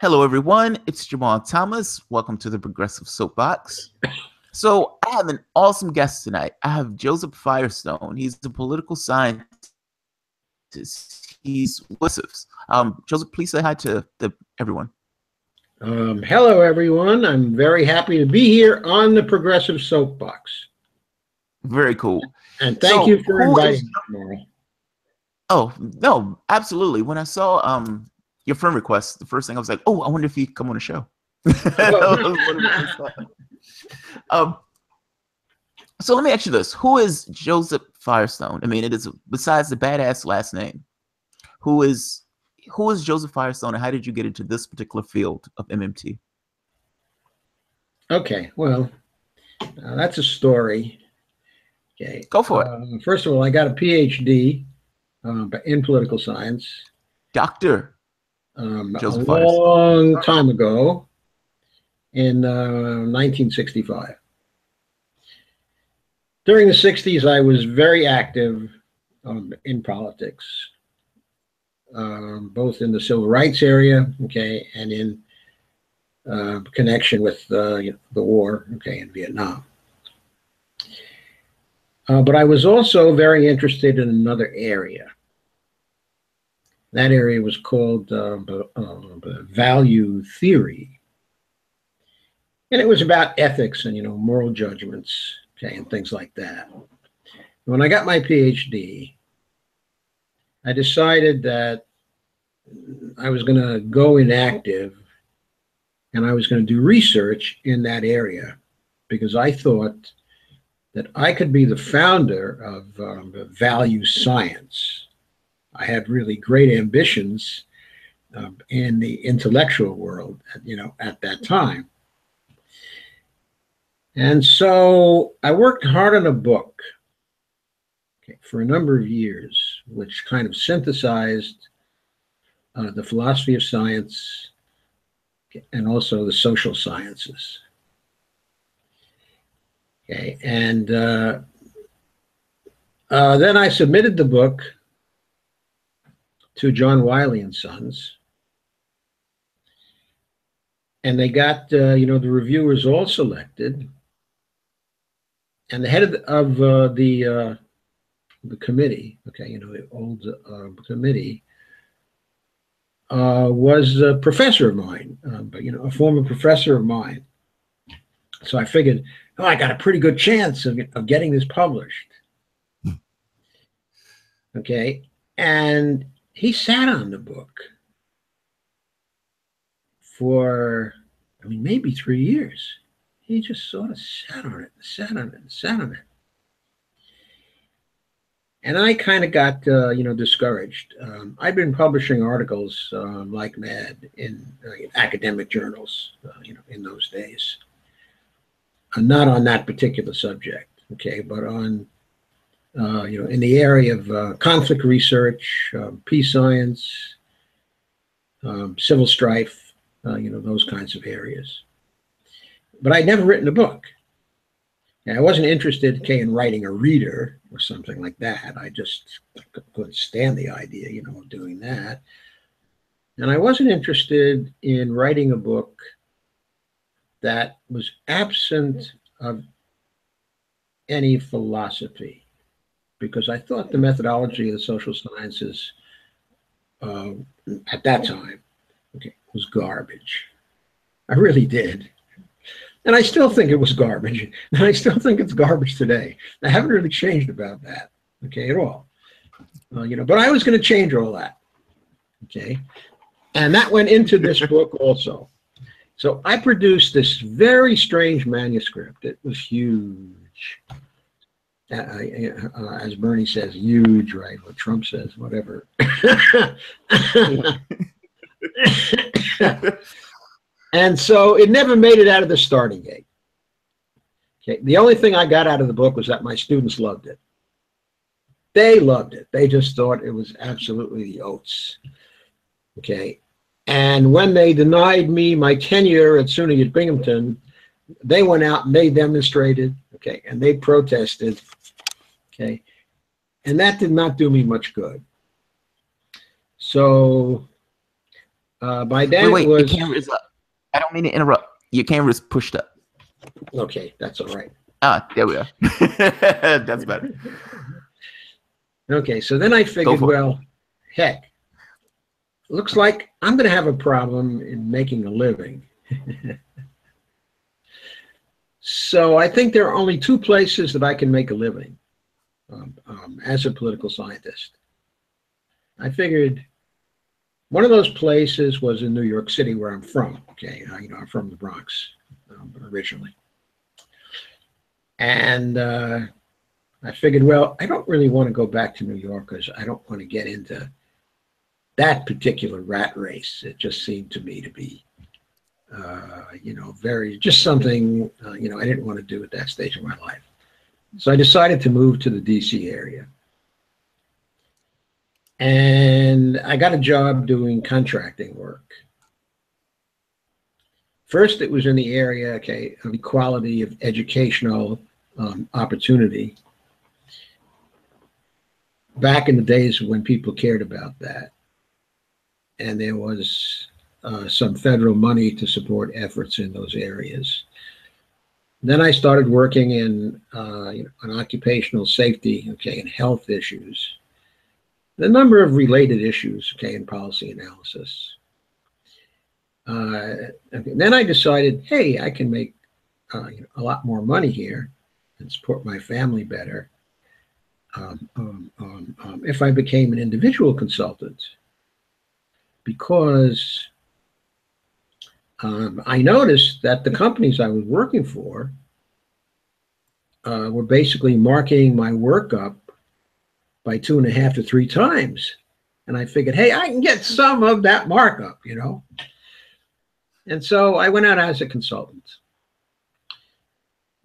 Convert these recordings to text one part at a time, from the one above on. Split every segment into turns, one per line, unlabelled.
Hello, everyone. It's Jamal Thomas. Welcome to the Progressive Soapbox. So, I have an awesome guest tonight. I have Joseph Firestone. He's a political scientist. He's Joseph, please say hi to everyone.
Hello, everyone. I'm very happy to be here on the Progressive Soapbox.
Very cool.
And thank you for inviting me, Jamal.
Oh, no, absolutely. When I saw your friend request, the first thing I was like, oh, I wonder if he'd come on the show. So let me ask you this. Who is Joseph Firestone? I mean, it is, besides the badass last name, who is Joseph Firestone, and how did you get into this particular field of MMT?
Okay, well, that's a story. Okay,
go for it.
First of all, I got a PhD in political science.
Doctor
Joseph a long time ago in 1965. During the 60s, I was very active in politics, both in the civil rights area, okay, and in connection with the war, okay, in Vietnam. But I was also very interested in another area. That area was called value theory. And it was about ethics and, moral judgments, okay, and things like that. When I got my PhD, I decided that I was going to go inactive and I was going to do research in that area because I thought that I could be the founder of value science. I had really great ambitions in the intellectual world, at that time. And so I worked hard on a book for a number of years, which kind of synthesized the philosophy of science and also the social sciences. Okay, and then I submitted the book to John Wiley and Sons, and they got the reviewers all selected, and the head of the committee, okay, the old committee, was a professor of mine, but a former professor of mine. So I figured, oh, I got a pretty good chance of getting this published. Okay, and he sat on the book for, maybe 3 years. He just sort of sat on it, sat on it, sat on it. And I kind of got, discouraged. I've been publishing articles like mad in academic journals, in those days. Not on that particular subject, okay, but on, in the area of conflict research, peace science, civil strife, those kinds of areas. But I'd never written a book. And I wasn't interested, in writing a reader or something like that. I just couldn't stand the idea, of doing that. And I wasn't interested in writing a book that was absent of any philosophy, because I thought the methodology of the social sciences at that time, was garbage. I really did. And I still think it was garbage. And I still think it's garbage today. I haven't really changed about that, at all. But I was going to change all that, And that went into this book also. So I produced this very strange manuscript. It was huge. As Bernie says, huge, right? What Trump says, whatever. And so it never made it out of the starting gate. Okay. The only thing I got out of the book was that my students loved it. They loved it. They just thought it was absolutely the oats. Okay. And when they denied me my tenure at SUNY at Binghamton, they went out and they demonstrated, and they protested, and that did not do me much good. So By then it
Wait. Your
was
camera is up. I don't mean to interrupt. Your camera is pushed up.
okay. That's all right.
Ah, there we are. That's better.
Okay, so then I
Go
figured,
for it.
well, heck, looks like I'm going to have a problem in making a living. So I think there are only two places that I can make a living as a political scientist. I figured one of those places was in New York City, where I'm from. Okay, I'm from the Bronx originally, and I figured, well, I don't really want to go back to New York because I don't want to get into that particular rat race. It just seemed to me to be, very just something, I didn't want to do at that stage of my life. So I decided to move to the DC area. And I got a job doing contracting work. First, it was in the area, okay, of equality of educational opportunity. Back in the days when people cared about that. And there was some federal money to support efforts in those areas. Then I started working in on occupational safety, okay, and health issues, a number of related issues, okay, in policy analysis. Okay. Then I decided, hey, I can make a lot more money here and support my family better if I became an individual consultant, because I noticed that the companies I was working for were basically marking my work up by 2.5 to 3 times. And I figured, hey, I can get some of that markup, And so I went out as a consultant.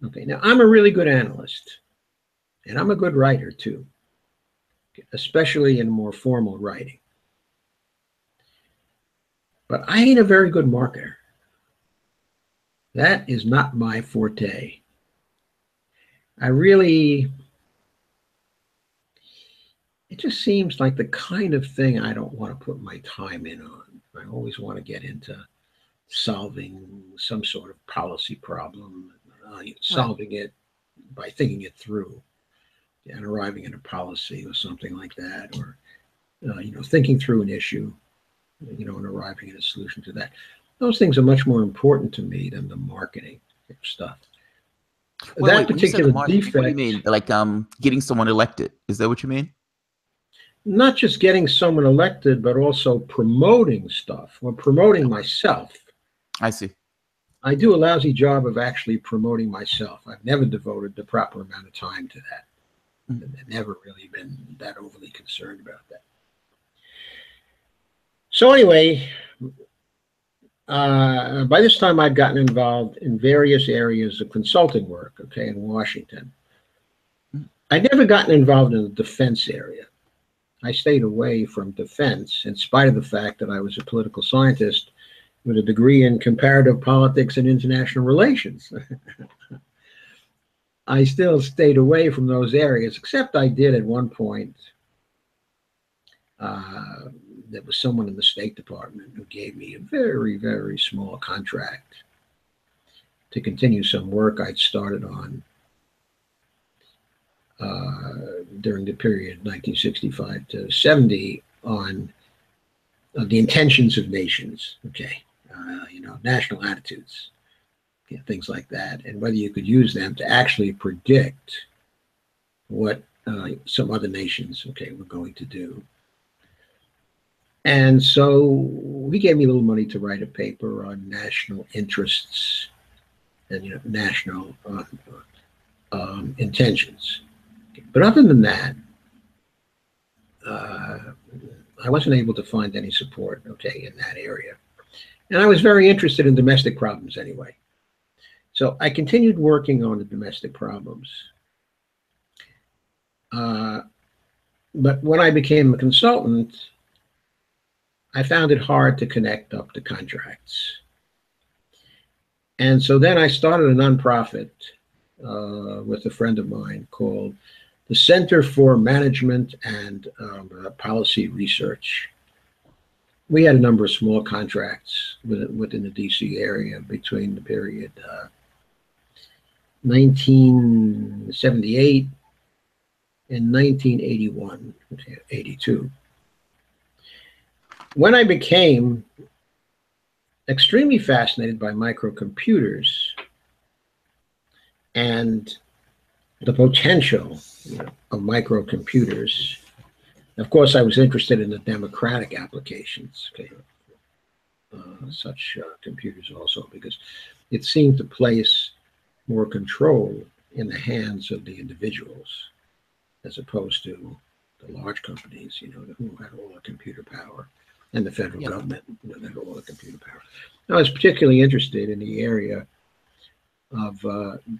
Okay, now I'm a really good analyst, and I'm a good writer too, especially in more formal writing. But I ain't a very good marketer. That is not my forte. It just seems like the kind of thing I don't want to put my time in on. I always want to get into solving some sort of policy problem, solving it by thinking it through and arriving at a policy or something like that, or thinking through an issue, and arriving at a solution to that. Those things are much more important to me than the marketing stuff.
Wait. When you say the
Particular
marketing, what do you
defect,
mean? Like getting someone elected? Is that what you mean?
not just getting someone elected, but also promoting stuff or promoting myself.
I see.
I do a lousy job of actually promoting myself. I've never devoted the proper amount of time to that. I've never really been that overly concerned about that. So anyway, by this time I'd gotten involved in various areas of consulting work, okay, in Washington. I'd never gotten involved in the defense area. I stayed away from defense in spite of the fact that I was a political scientist with a degree in comparative politics and international relations. I still stayed away from those areas, except I did at one point. There was someone in the State Department who gave me a very, very small contract to continue some work I'd started on during the period 1965 to 70 on the intentions of nations, okay, national attitudes, things like that, and whether you could use them to actually predict what some other nations, okay, were going to do. And so he gave me a little money to write a paper on national interests and national intentions. But other than that, I wasn't able to find any support, okay, in that area. And I was very interested in domestic problems anyway. So I continued working on the domestic problems. But when I became a consultant, I found it hard to connect up to contracts. And so then I started a nonprofit with a friend of mine called the Center for Management and Policy Research. we had a number of small contracts within the DC area between the period 1978 and 1981, 82. When I became extremely fascinated by microcomputers and the potential, of microcomputers, of course, I was interested in the democratic applications, okay, such computers also, because it seemed to place more control in the hands of the individuals as opposed to the large companies, who had all the computer power, and the federal government, that had all the computer power. I was particularly interested in the area of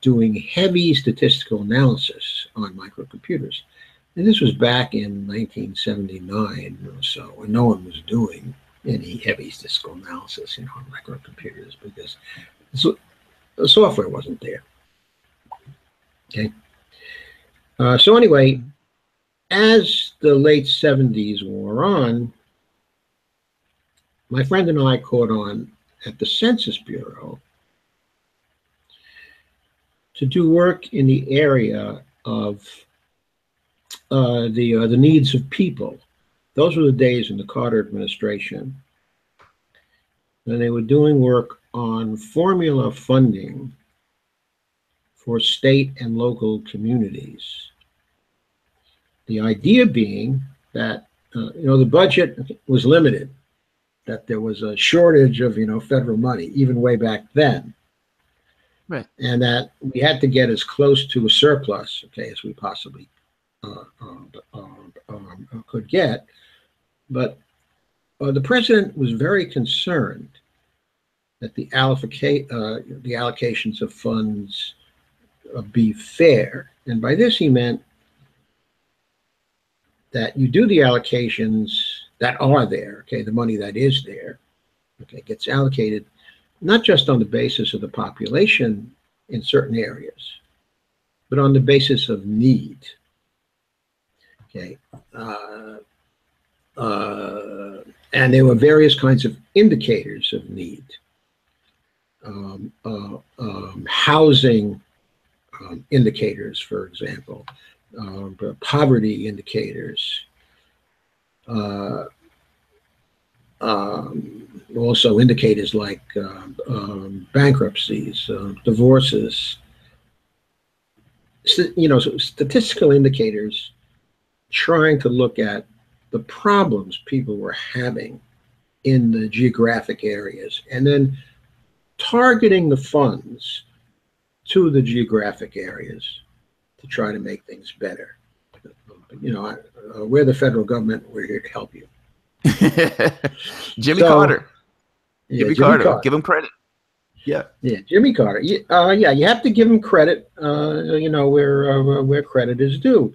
doing heavy statistical analysis on microcomputers. And this was back in 1979 or so, when no one was doing any heavy statistical analysis, on microcomputers, because the software wasn't there. Okay. So anyway, as the late 70s wore on, my friend and I caught on at the Census Bureau to do work in the area of the needs of people. Those were the days in the Carter administration, and they were doing work on formula funding for state and local communities. The idea being that the budget was limited, that there was a shortage of federal money even way back then,
right,
and that we had to get as close to a surplus, okay, as we possibly could get. But the president was very concerned that the allocations of funds be fair, and by this he meant that you do the allocations that are there, okay, the money that is there, okay, gets allocated not just on the basis of the population in certain areas, but on the basis of need. Okay, and there were various kinds of indicators of need. Housing indicators, for example, poverty indicators, also indicators like bankruptcies, divorces, so statistical indicators trying to look at the problems people were having in the geographic areas, and then targeting the funds to the geographic areas to try to make things better. We're the federal government. We're here to help you.
Jimmy Carter. Jimmy Carter. Give him credit. Yeah.
Yeah, Jimmy Carter. Yeah, you have to give him credit. Where credit is due.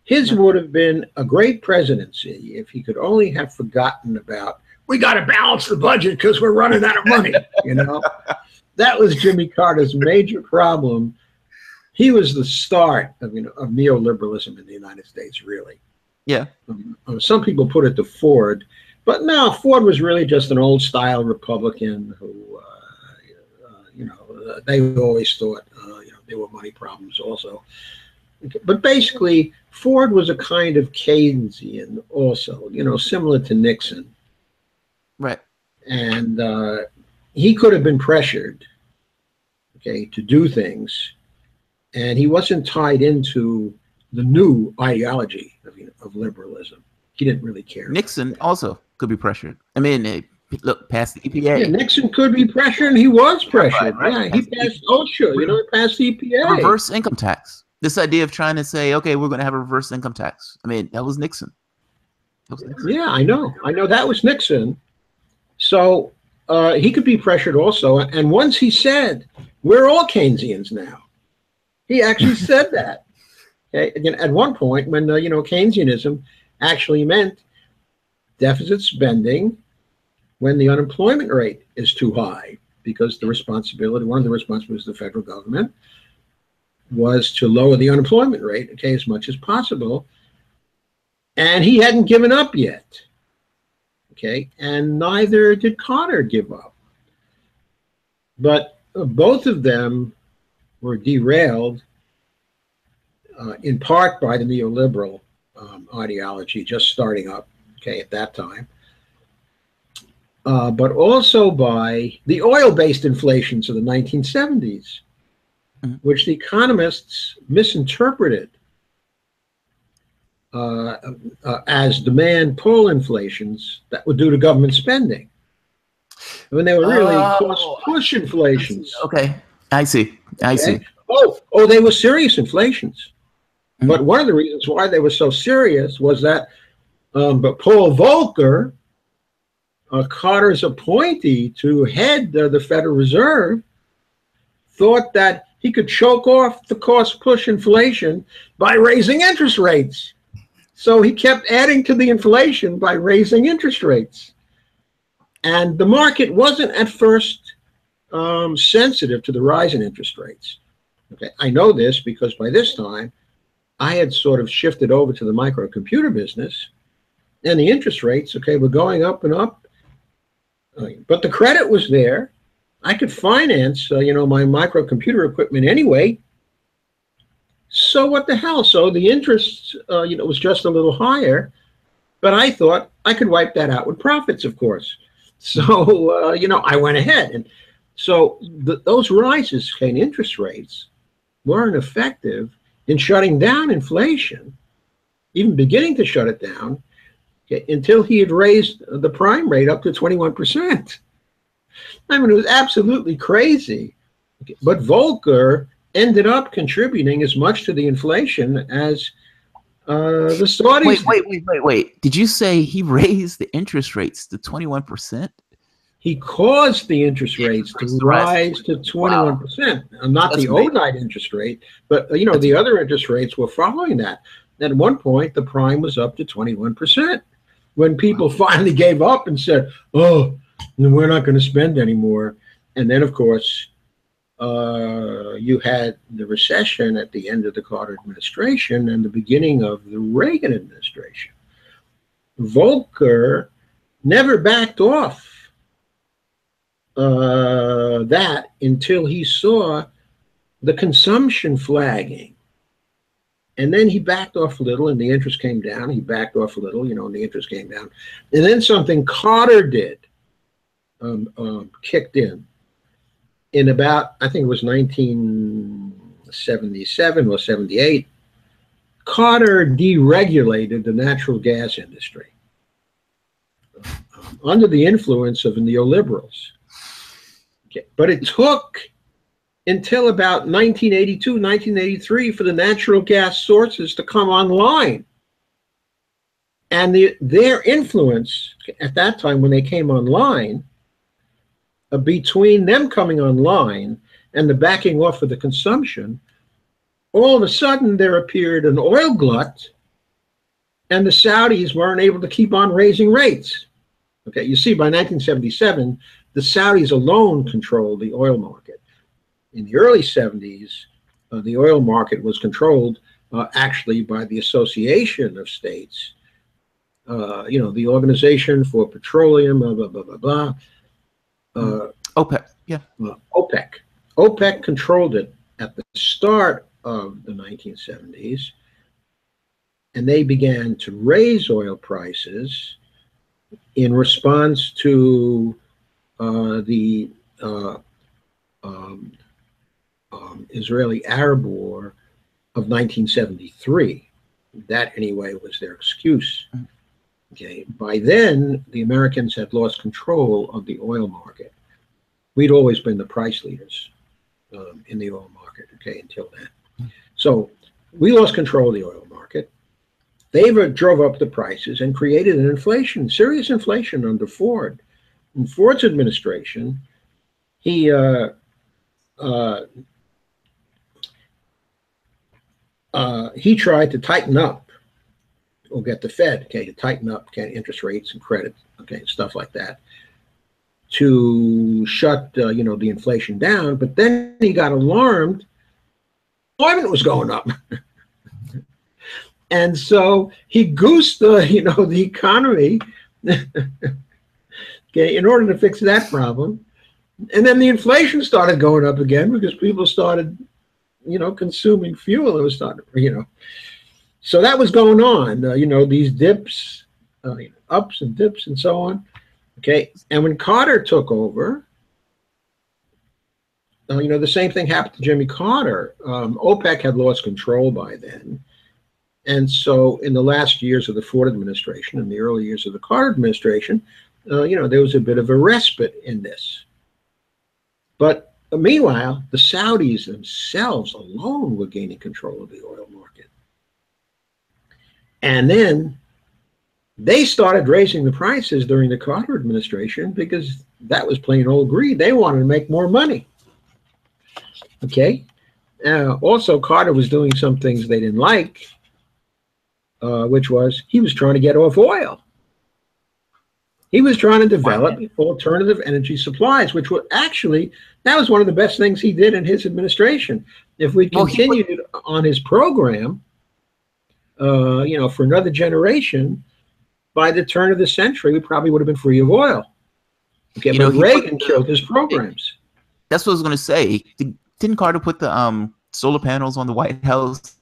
His would have been a great presidency if he could only have forgotten about, we got to balance the budget because we're running out of money. That was Jimmy Carter's major problem. He was the start of neoliberalism in the United States, really.
Yeah.
Some people put it to Ford, but no, Ford was really just an old style Republican who, they always thought, there were money problems also. But basically, Ford was a kind of Keynesian also, similar to Nixon.
Right.
And he could have been pressured, okay, to do things. And he wasn't tied into the new ideology of liberalism. He didn't really care.
Nixon also could be pressured. I mean, look, past the EPA.
Yeah, Nixon could be pressured, and he was pressured. Right. Yeah, he passed OSHA, passed the EPA.
Reverse income tax. This idea of trying to say, okay, we're going to have a reverse income tax. I mean, that was Nixon.
Yeah, I know. That was Nixon. So he could be pressured also. And once he said, we're all Keynesians now. He actually said that. Okay? Again, at one point when, Keynesianism actually meant deficit spending when the unemployment rate is too high, because one of the responsibilities of the federal government was to lower the unemployment rate, okay, as much as possible. And he hadn't given up yet. okay, and neither did Carter give up. But both of them were derailed in part by the neoliberal ideology just starting up, okay, at that time, but also by the oil-based inflations of the 1970s, which the economists misinterpreted as demand pull inflations that were due to government spending, when they were really cost push inflations.
Okay, I see. I see.
Oh, they were serious inflations. But one of the reasons why they were so serious was that but Paul Volcker, Carter's appointee to head the Federal Reserve, thought that he could choke off the cost push inflation by raising interest rates. So he kept adding to the inflation by raising interest rates. And the market wasn't at first sensitive to the rise in interest rates. Okay, I know this because by this time, I had sort of shifted over to the microcomputer business, and the interest rates, okay, were going up and up. But the credit was there. I could finance, my microcomputer equipment anyway. So what the hell? So the interest, was just a little higher. But I thought I could wipe that out with profits, of course. So, I went ahead. And so those rises in interest rates weren't effective in shutting down inflation, even beginning to shut it down, until he had raised the prime rate up to 21%. I mean, it was absolutely crazy. But Volcker ended up contributing as much to the inflation as the Saudis.
Wait. Did you say he raised the interest rates to 21%?
He caused the interest rates to rise to 21%. Wow. Not the overnight interest rate, but the other interest rates were following that. At one point, the prime was up to 21%. When people finally gave up and said, "Oh, we're not going to spend anymore," and then, of course, you had the recession at the end of the Carter administration and the beginning of the Reagan administration. Volcker never backed off that until he saw the consumption flagging. And then he backed off a little and the interest came down. He backed off a little, and the interest came down. And then something Carter did kicked in about, I think it was 1977 or 78. Carter deregulated the natural gas industry under the influence of neoliberals. Okay. But it took until about 1982, 1983 for the natural gas sources to come online. And their influence at that time when they came online, between them coming online and the backing off of the consumption, all of a sudden there appeared an oil glut and the Saudis weren't able to keep on raising rates. Okay, you see, by 1977, the Saudis alone controlled the oil market. In the early 70s, the oil market was controlled actually by the Association of States, the Organization for Petroleum, blah, blah, blah, blah, blah.
OPEC, yeah.
OPEC. OPEC controlled it at the start of the 1970s, and they began to raise oil prices in response to the Israeli-Arab War of 1973. That, anyway, was their excuse. Okay. By then, the Americans had lost control of the oil market. We'd always been the price leaders in the oil market, okay, until then. So we lost control of the oil market. They drove up the prices and created an inflation, serious inflation under Ford. In Ford's administration, he tried to tighten up, or get the Fed, okay, to tighten up interest rates and credit, okay, stuff like that, to shut the inflation down. But then he got alarmed. Employment was going up, and so he goosed the economy Okay, in order to fix that problem. And then the inflation started going up again because people started, consuming fuel. It was starting. So that was going on. These dips, ups and dips and so on. Okay, and when Carter took over, the same thing happened to Jimmy Carter. OPEC had lost control by then. And so in the last years of the Ford administration and the early years of the Carter administration, there was a bit of a respite in this. But meanwhile, the Saudis themselves alone were gaining control of the oil market. And then they started raising the prices during the Carter administration because that was plain old greed. They wanted to make more money. Okay. Also, Carter was doing some things they didn't like, which was he was trying to get off oil. He was trying to develop alternative energy supplies, which were actually, that was one of the best things he did in his administration. If we continued on his program, for another generation, by the turn of the century, we probably would have been free of oil. Okay, but Reagan killed his programs.
That's what I was going to say. Didn't Carter put the solar panels on the White House?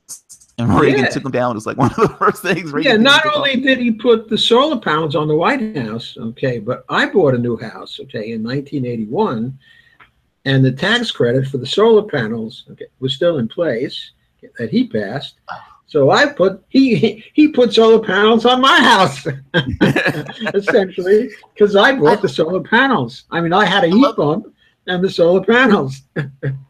And Reagan took them down. It was like one of the first things Reagan
not only did he put the solar panels on the White House, okay, but I bought a new house, okay, in 1981, and the tax credit for the solar panels, okay, was still in place that he passed. So he put solar panels on my house, essentially, because I bought the solar panels. I mean, I had a heat pump and the solar panels.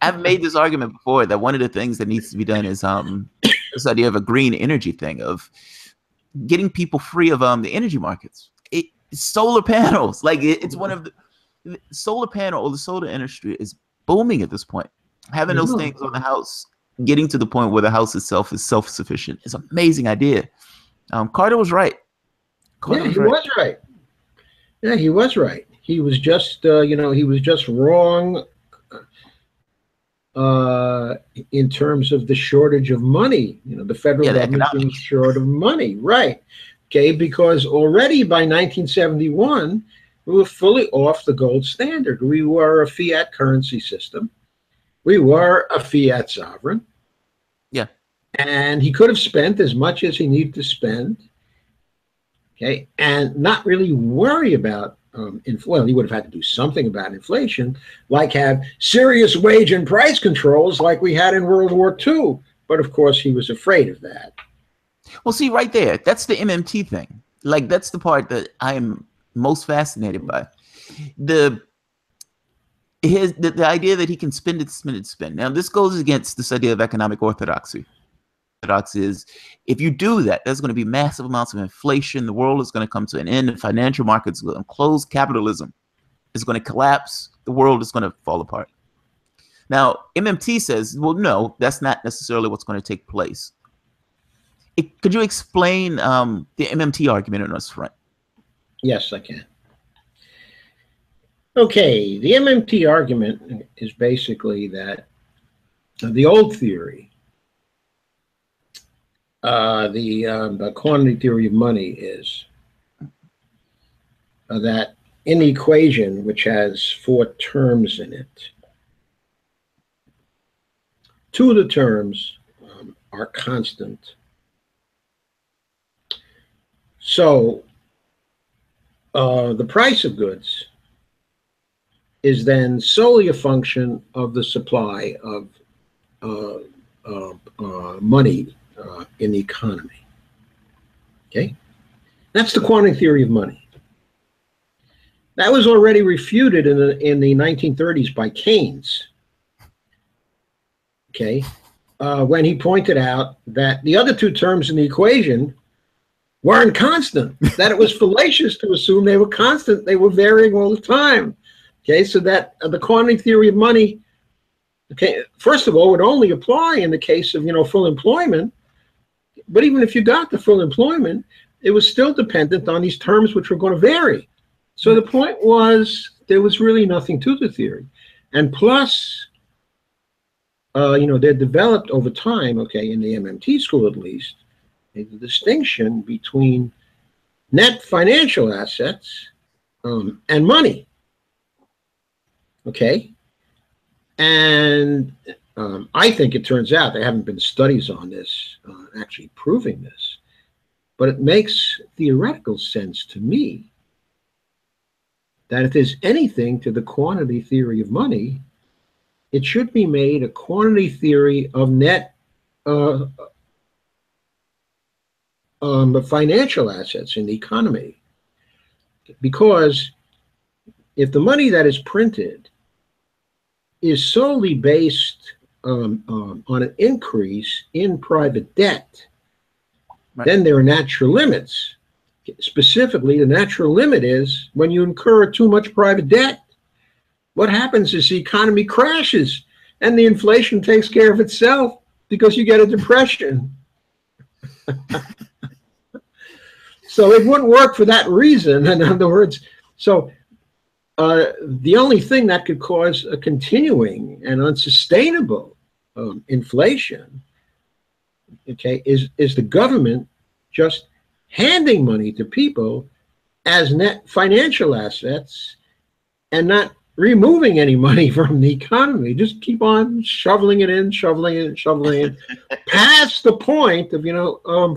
I've made this argument before that one of the things that needs to be done is this idea of a green energy thing, of getting people free of the energy markets. Solar panels, like it's one of the solar panel or the solar industry is booming at this point. Having those things on the house, getting to the point where the house itself is self-sufficient, is an amazing idea. Carter was right.
He was right. Yeah, he was right. He was just, he was just wrong in terms of the shortage of money. The federal government being short of money, right? Okay, because already by 1971, we were fully off the gold standard. We were a fiat currency system. We were a fiat sovereign.
Yeah.
And he could have spent as much as he needed to spend, okay, and not really worry about well, he would have had to do something about inflation, like have serious wage and price controls like we had in World War II. But of course, he was afraid of that.
Well, see, right there, that's the MMT thing. Like, that's the part that I am most fascinated by. The idea that he can spend it, spend it, spend. Now, this goes against this idea of economic orthodoxy. Orthodoxy is, if you do that, there's going to be massive amounts of inflation. The world is going to come to an end. The financial markets will close. Capitalism is going to collapse. The world is going to fall apart. Now, MMT says, well, no, that's not necessarily what's going to take place. Could you explain the MMT argument on this front?
Yes, I can. Okay, the MMT argument is basically that the old theory, the quantity theory of money, is that in the equation, which has 4 terms in it, 2 of the terms are constant. So the price of goods is then solely a function of the supply of money in the economy. Okay, that's the quantity theory of money. That was already refuted in the 1930s by Keynes. Okay, when he pointed out that the other 2 terms in the equation weren't constant, that it was fallacious to assume they were constant. They were varying all the time. Okay, so that the quantity theory of money, okay, first of all, would only apply in the case of, full employment. But even if you got the full employment, it was still dependent on these terms which were going to vary. So the point was, there was really nothing to the theory. And plus, they developed over time, okay, in the MMT school at least, a distinction between net financial assets and money. Okay, and I think it turns out there haven't been studies on this actually proving this, but it makes theoretical sense to me that if there's anything to the quantity theory of money, it should be made a quantity theory of net uh, financial assets in the economy. Because if the money that is printed is solely based on an increase in private debt,
Right.
then there are natural limits. Specifically, the natural limit is when you incur too much private debt, what happens is the economy crashes and the inflation takes care of itself because you get a depression. So it wouldn't work for that reason. In other words, so the only thing that could cause a continuing and unsustainable inflation, okay, is the government just handing money to people as net financial assets and not removing any money from the economy. Just keep on shoveling it in, shoveling it, shoveling it, past the point of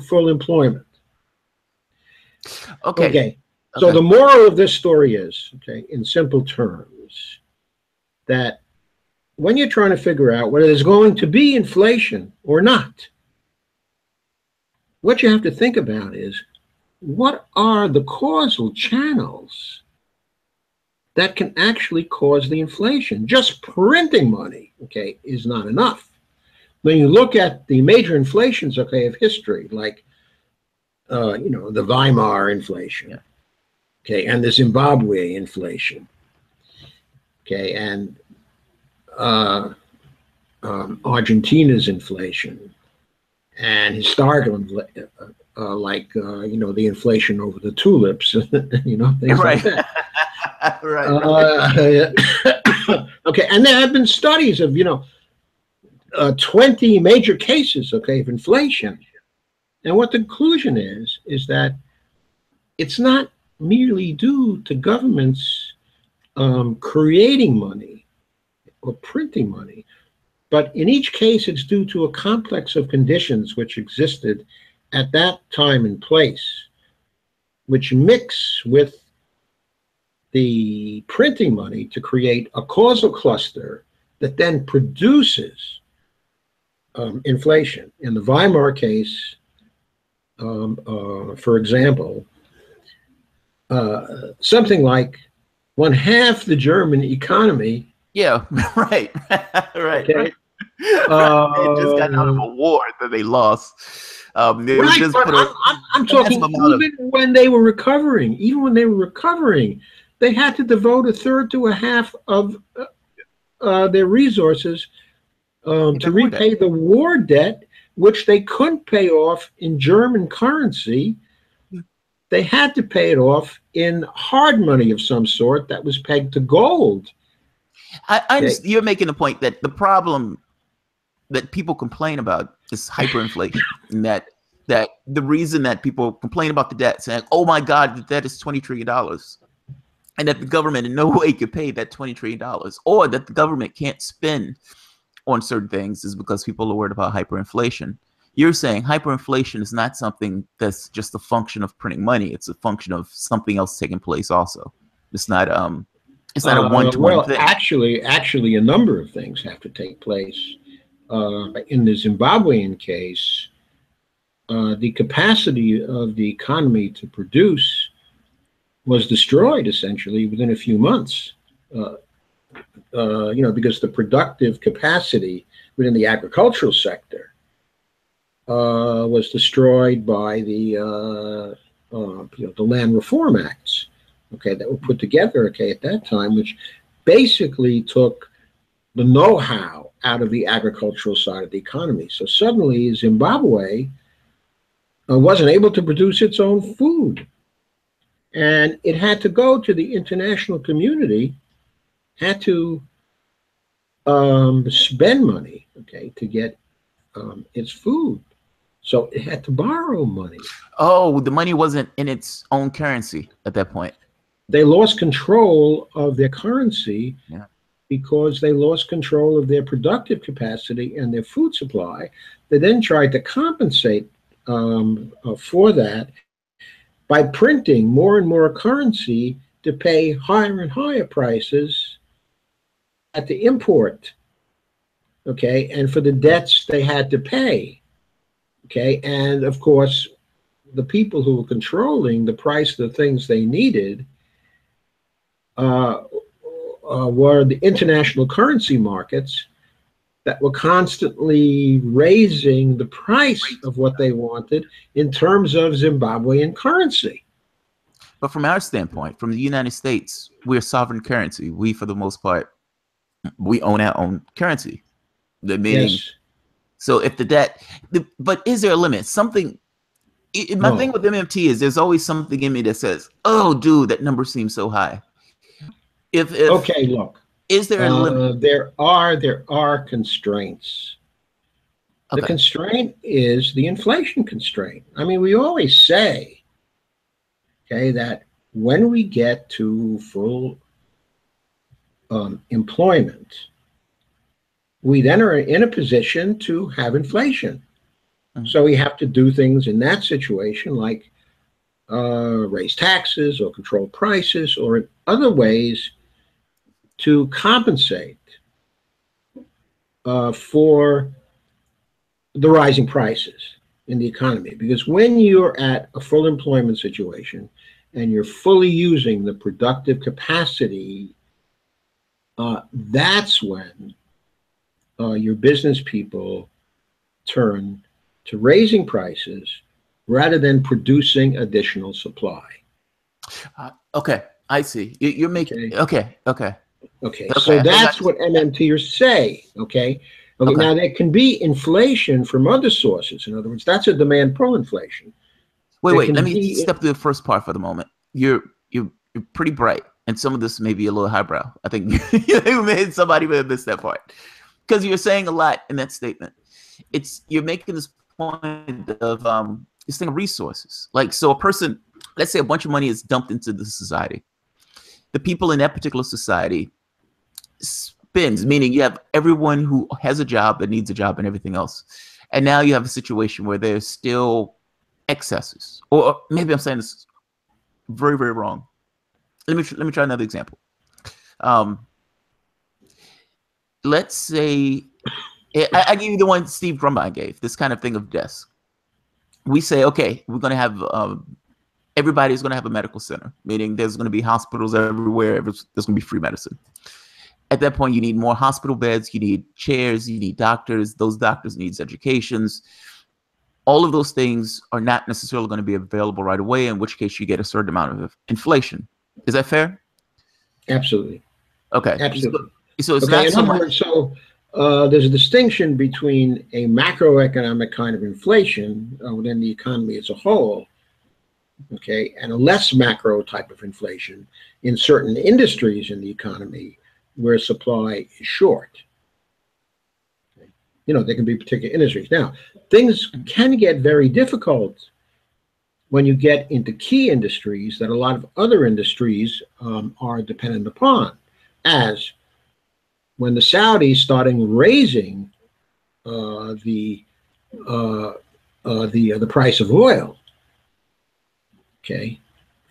full employment.
Okay.
Okay. So the moral of this story is, okay, in simple terms, that when you're trying to figure out whether there's going to be inflation or not, what you have to think about is what are the causal channels that can actually cause the inflation? Just printing money, okay, is not enough. When you look at the major inflations, okay, of history, like the Weimar inflation,
Yeah.
okay, and the Zimbabwe inflation, okay, and Argentina's inflation, and historical like the inflation over the tulips, things
Right.
like that.
Right.
Okay, and there have been studies of 20 major cases, okay, of inflation, and what the conclusion is that it's not merely due to governments creating money or printing money, but in each case it's due to a complex of conditions which existed at that time and place, which mix with the printing money to create a causal cluster that then produces inflation. In the Weimar case, for example, something like one half the German economy.
Yeah. Right. Right.
Okay.
Right. They had just gotten out of a war that they lost. They
Right,
just
but
put a
I'm talking
massive amount of.
even when they were recovering, they had to devote a third to a half of their resources to
That war debt.
repay the war debt, which they couldn't pay off in German currency. They had to pay it off in hard money of some sort that was pegged to gold. Okay.
You're making the point that the problem that people complain about is hyperinflation, and that the reason that people complain about the debt, saying, "Oh my God, the debt is $20 trillion," and that the government in no way could pay that $20 trillion, or that the government can't spend on certain things, is because people are worried about hyperinflation. You're saying hyperinflation is not something that's just a function of printing money; it's a function of something else taking place also. It's not a one-to-one
Well,
thing.
actually, a number of things have to take place. In the Zimbabwean case, the capacity of the economy to produce was destroyed essentially within a few months. Because the productive capacity within the agricultural sector was destroyed by the Land Reform Acts, okay, that were put together, okay, at that time, which basically took the know-how out of the agricultural side of the economy. So suddenly Zimbabwe wasn't able to produce its own food. And it had to go to the international community, had to spend money, okay, to get its food. So it had to borrow money.
Oh, the money wasn't in its own currency at that point.
They lost control of their currency
Yeah.
because they lost control of their productive capacity and their food supply. They then tried to compensate for that by printing more and more currency to pay higher and higher prices at the import, okay, and for the debts they had to pay, okay, and of course, the people who were controlling the price of the things they needed uh, were the international currency markets that were constantly raising the price of what they wanted in terms of Zimbabwean currency.
But from our standpoint, from the United States, we're sovereign currency. We, for the most part, we own our own currency. The meaning,
Yes.
so if the debt, but is there a limit? Something. My thing
No.
with MMT is there's always something in me that says, "Oh, dude, that number seems so high." If
Okay, look.
is there a limit?
There are constraints. The
Okay.
constraint is the inflation constraint. I mean, we always say, okay, that when we get to full employment, we then are in a position to have inflation.
Mhm.
So we have to do things in that situation like raise taxes or control prices or in other ways to compensate for the rising prices in the economy. Because when you're at a full employment situation and you're fully using the productive capacity, that's when your business people turn to raising prices rather than producing additional supply.
Okay, I see. You're making.
Okay.
Okay, okay,
Okay.
okay.
So
I think I
that's
just.
what MMTers say. Okay. Okay.
Okay.
Now there can be inflation from other sources. In other words, that's a demand pull inflation.
Wait,
There
wait. Let
can
me
be
step through the first part for the moment. You're pretty bright, and some of this may be a little highbrow. I think somebody may have missed that part because you're saying a lot in that statement. You're making this point of this thing of resources. Like, so a person, let's say a bunch of money is dumped into the society. The people in that particular society spends, meaning you have everyone who has a job that needs a job and everything else. And now you have a situation where there's still excesses. Or maybe I'm saying this very, very wrong. Let me try another example. Um, let's say I give you the one Steve Grumbine gave, this kind of thing of desk. We say, okay, we're going to have everybody's going to have a medical center, meaning there's going to be hospitals everywhere. There's going to be free medicine. At that point, you need more hospital beds, you need chairs, you need doctors. Those doctors need educations. All of those things are not necessarily going to be available right away, in which case you get a certain amount of inflation. Is that fair?
absolutely,
Okay.
absolutely.
So it's
Okay.
not
In
so
other
much.
words, so there's a distinction between a macroeconomic kind of inflation within the economy as a whole, okay, and a less macro type of inflation in certain industries in the economy where supply is short. You know, there can be particular industries. Now, things can get very difficult when you get into key industries that a lot of other industries are dependent upon, as when the Saudis started raising the the price of oil, okay,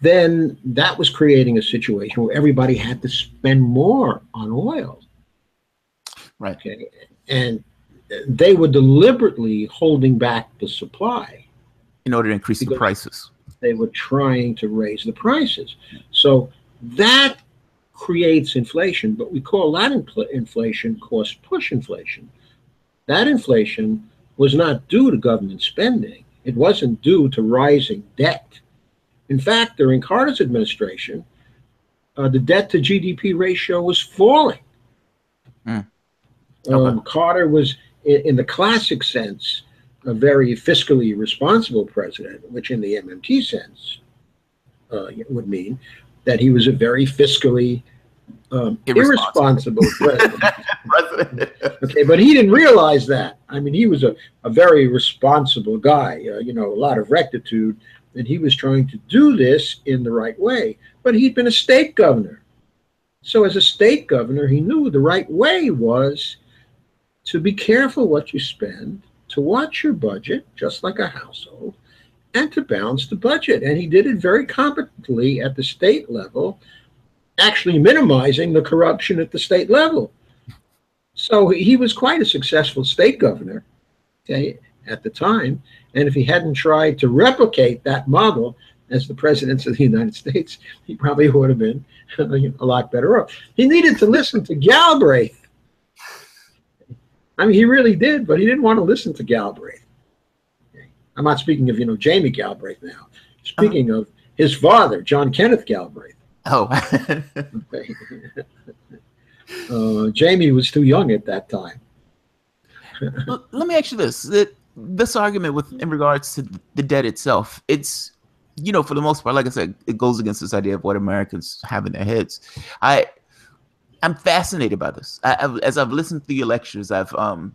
then that was creating a situation where everybody had to spend more on oil,
Right.
okay, and they were deliberately holding back the supply
In order to increase the
because
prices.
they were trying to raise the prices. So that creates inflation, but we call that inflation cost push inflation. That inflation was not due to government spending. It wasn't due to rising debt. In fact, during Carter's administration, the debt to GDP ratio was falling.
Mm, okay.
Carter was, in the classic sense, a very fiscally responsible president, which in the MMT sense would mean that he was a very fiscally
Irresponsible.
irresponsible president.
President.
Okay, but he didn't realize that. I mean, he was a very responsible guy, you know, a lot of rectitude, And he was trying to do this in the right way. But he'd been a state governor. So as a state governor, he knew the right way was to be careful what you spend, to watch your budget, just like a household, and to balance the budget. And he did it very competently at the state level, actually minimizing the corruption at the state level. So he was quite a successful state governor, okay, at the time. And if he hadn't tried to replicate that model as the president of the United States, he probably would have been a lot better off. He needed to listen to Galbraith. I mean, he really did, but he didn't want to listen to Galbraith. Okay. I'm not speaking of, Jamie Galbraith now. Speaking of his father, John Kenneth Galbraith.
Oh.
Okay. Jamie was too young at that time.
Let me ask you this. This argument in regards to the debt itself, it's, for the most part, like I said, it goes against this idea of what Americans have in their heads. I'm fascinated by this. As I've listened to your lectures, I'm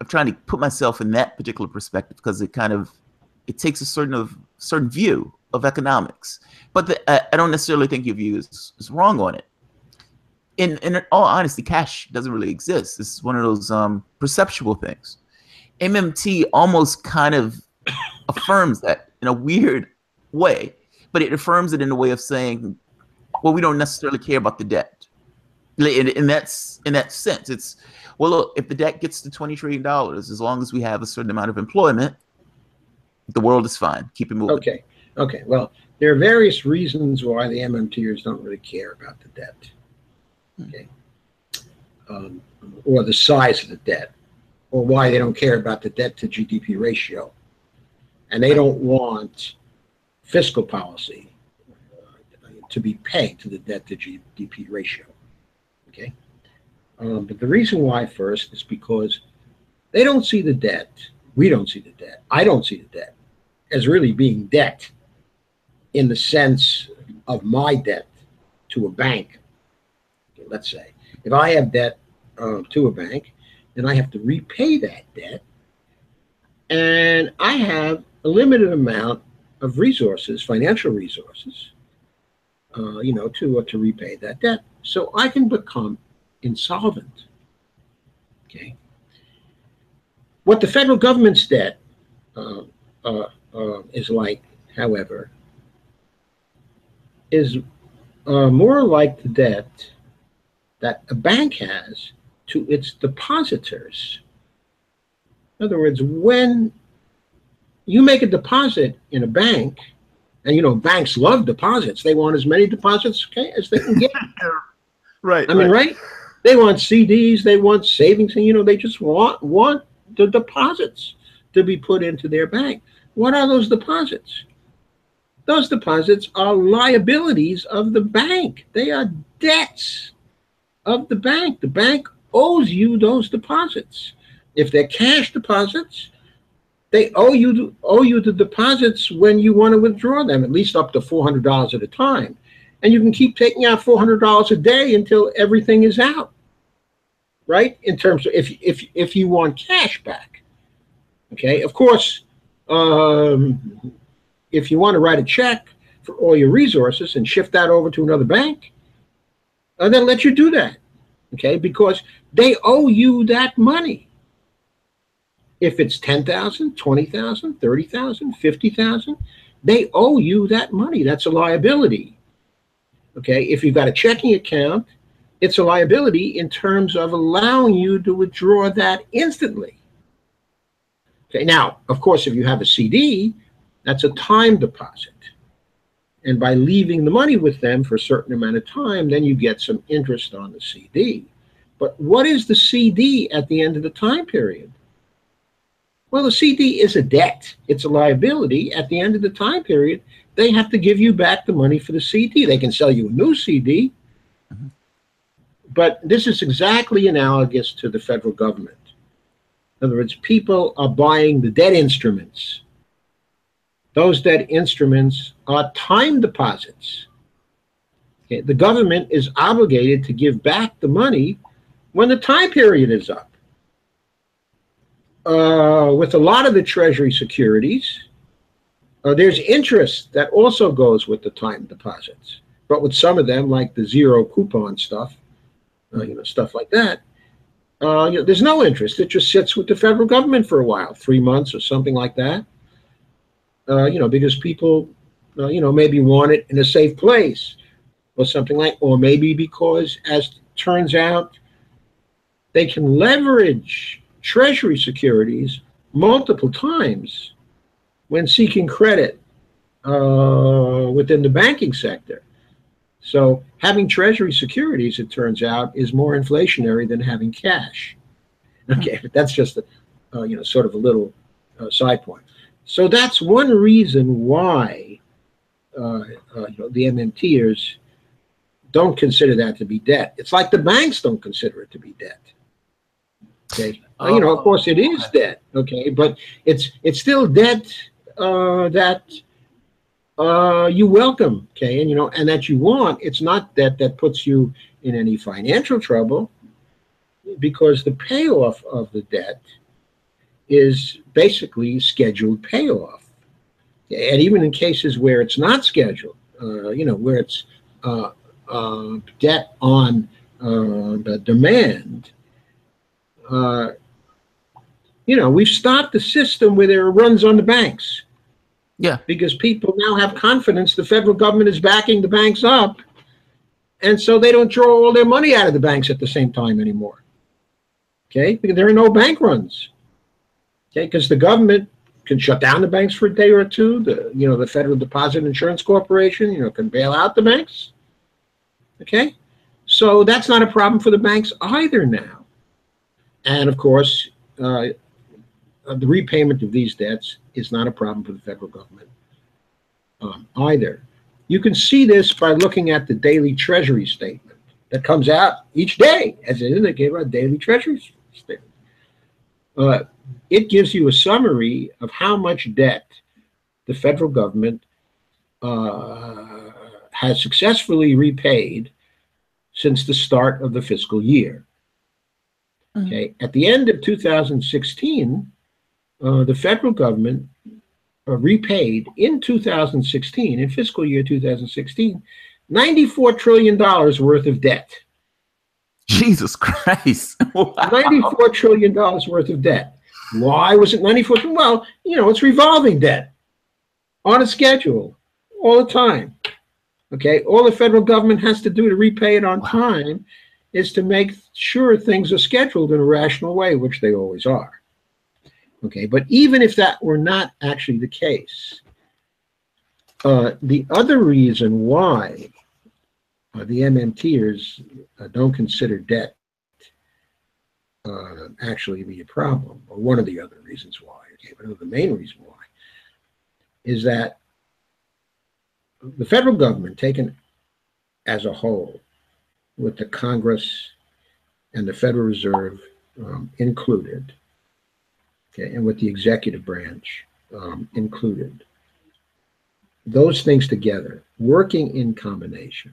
trying to put myself in that particular perspective, because it takes a certain view of economics. But I don't necessarily think your view is wrong on it. In all honesty, cash doesn't really exist. This is one of those perceptual things. MMT almost kind of affirms that in a weird way, but it affirms it in a way of saying, well, we don't necessarily care about the debt. In that sense, it's, well, look, if the debt gets to $20 trillion, as long as we have a certain amount of employment, the world is fine. Keep it moving.
Okay. Well, there are various reasons why the MMTers don't really care about the debt. Okay. Or the size of the debt, or why they don't care about the debt to GDP ratio. And they don't want fiscal policy to be pegged to the debt to GDP ratio. Okay. But the reason why, first, is because they don't see the debt. We don't see the debt. I don't see the debt as really being debt in the sense of my debt to a bank. Okay, let's say if I have debt to a bank, then I have to repay that debt, and I have a limited amount of resources, financial resources, to repay that debt. So I can become insolvent. Okay. What the federal government's debt is like, however, is more like the debt that a bank has to its depositors. In other words, when you make a deposit in a bank, and banks love deposits. They want as many deposits, okay, as they can get.
Right.
I mean, right? They want CDs, they want savings, and they just want the deposits to be put into their bank. What are those deposits? Those deposits are liabilities of the bank. They are debts of the bank. The bank owes you those deposits. If they're cash deposits, they owe you the deposits when you want to withdraw them, at least up to $400 at a time. And you can keep taking out $400 a day until everything is out, right? In terms of if you want cash back. Okay, of course, if you want to write a check for all your resources and shift that over to another bank, they'll let you do that, okay? Because they owe you that money. If it's 10,000, 20,000, 30,000, 50,000, they owe you that money. That's a liability. Okay, if you've got a checking account, it's a liability in terms of allowing you to withdraw that instantly. Okay, now, of course, if you have a CD, that's a time deposit. And by leaving the money with them for a certain amount of time, then you get some interest on the CD. But what is the CD at the end of the time period? Well, the CD is a debt. It's a liability. At the end of the time period, they have to give you back the money for the CD. They can sell you a new CD. Mm-hmm. But this is exactly analogous to the federal government. In other words, people are buying the debt instruments. Those debt instruments are time deposits. Okay, the government is obligated to give back the money when the time period is up. With a lot of the Treasury securities, There's interest that also goes with the time deposits, but with some of them, like the zero coupon stuff, stuff like that, there's no interest. It just sits with the federal government for a while, 3 months or something like that. Because people, maybe want it in a safe place or something like, or maybe because, as it turns out, they can leverage Treasury securities multiple times when seeking credit within the banking sector. So having Treasury securities, it turns out, is more inflationary than having cash. Okay, but that's just sort of a little side point. So that's one reason why the MMTers don't consider that to be debt. It's like the banks don't consider it to be debt. Okay, of course it is debt. Okay, but it's still debt that you welcome. Okay, and that you want. It's not debt that puts you in any financial trouble, because the payoff of the debt is basically scheduled payoff. And even in cases where it's not scheduled, where it's debt on the demand, we've stopped the system where there are runs on the banks.
Yeah.
Because people now have confidence the federal government is backing the banks up, and so they don't draw all their money out of the banks at the same time anymore. Okay, because there are no bank runs. Okay, because the government can shut down the banks for a day or two. The Federal Deposit Insurance Corporation, can bail out the banks. Okay, so that's not a problem for the banks either now. And of course, the repayment of these debts is not a problem for the federal government either. You can see this by looking at the daily Treasury statement that comes out each day. As it is, they gave out a daily Treasury statement. It gives you a summary of how much debt the federal government has successfully repaid since the start of the fiscal year. Okay, at the end of 2016, the federal government repaid in 2016, in fiscal year 2016, $94 trillion worth of debt.
Jesus Christ. Wow.
$94 trillion worth of debt. Why was it 94 trillion? Well, it's revolving debt on a schedule all the time. Okay, all the federal government has to do to repay it on time is to make sure things are scheduled in a rational way, which they always are. Okay, but even if that were not actually the case, the other reason why the MMTers don't consider debt actually be a problem, or one of the other reasons why, okay, but the main reason why, is that the federal government, taken as a whole, with the Congress and the Federal Reserve included, okay, and with the executive branch included, those things together, working in combination,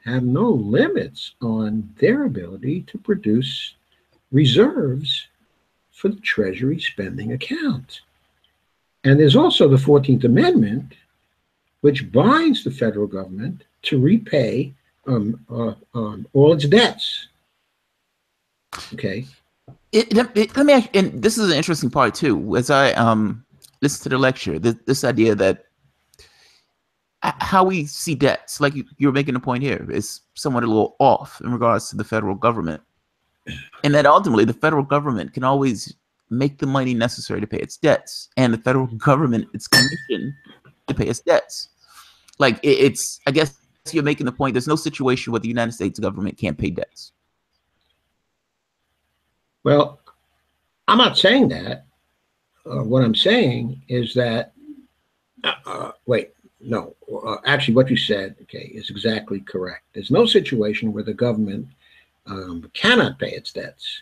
have no limits on their ability to produce reserves for the Treasury spending account. And there's also the 14th Amendment, which binds the federal government to repay all its debts. Okay.
Let me ask, and this is an interesting part too. As I listen to the lecture, this idea that how we see debts, like you're making a point here, is somewhat a little off in regards to the federal government, and that ultimately the federal government can always make the money necessary to pay its debts, and the federal government is commissioned to pay its debts. Like it's, I guess you're making the point. There's no situation where the United States government can't pay debts.
Well, I'm not saying that. What I'm saying is that, actually what you said, okay, is exactly correct. There's no situation where the government cannot pay its debts,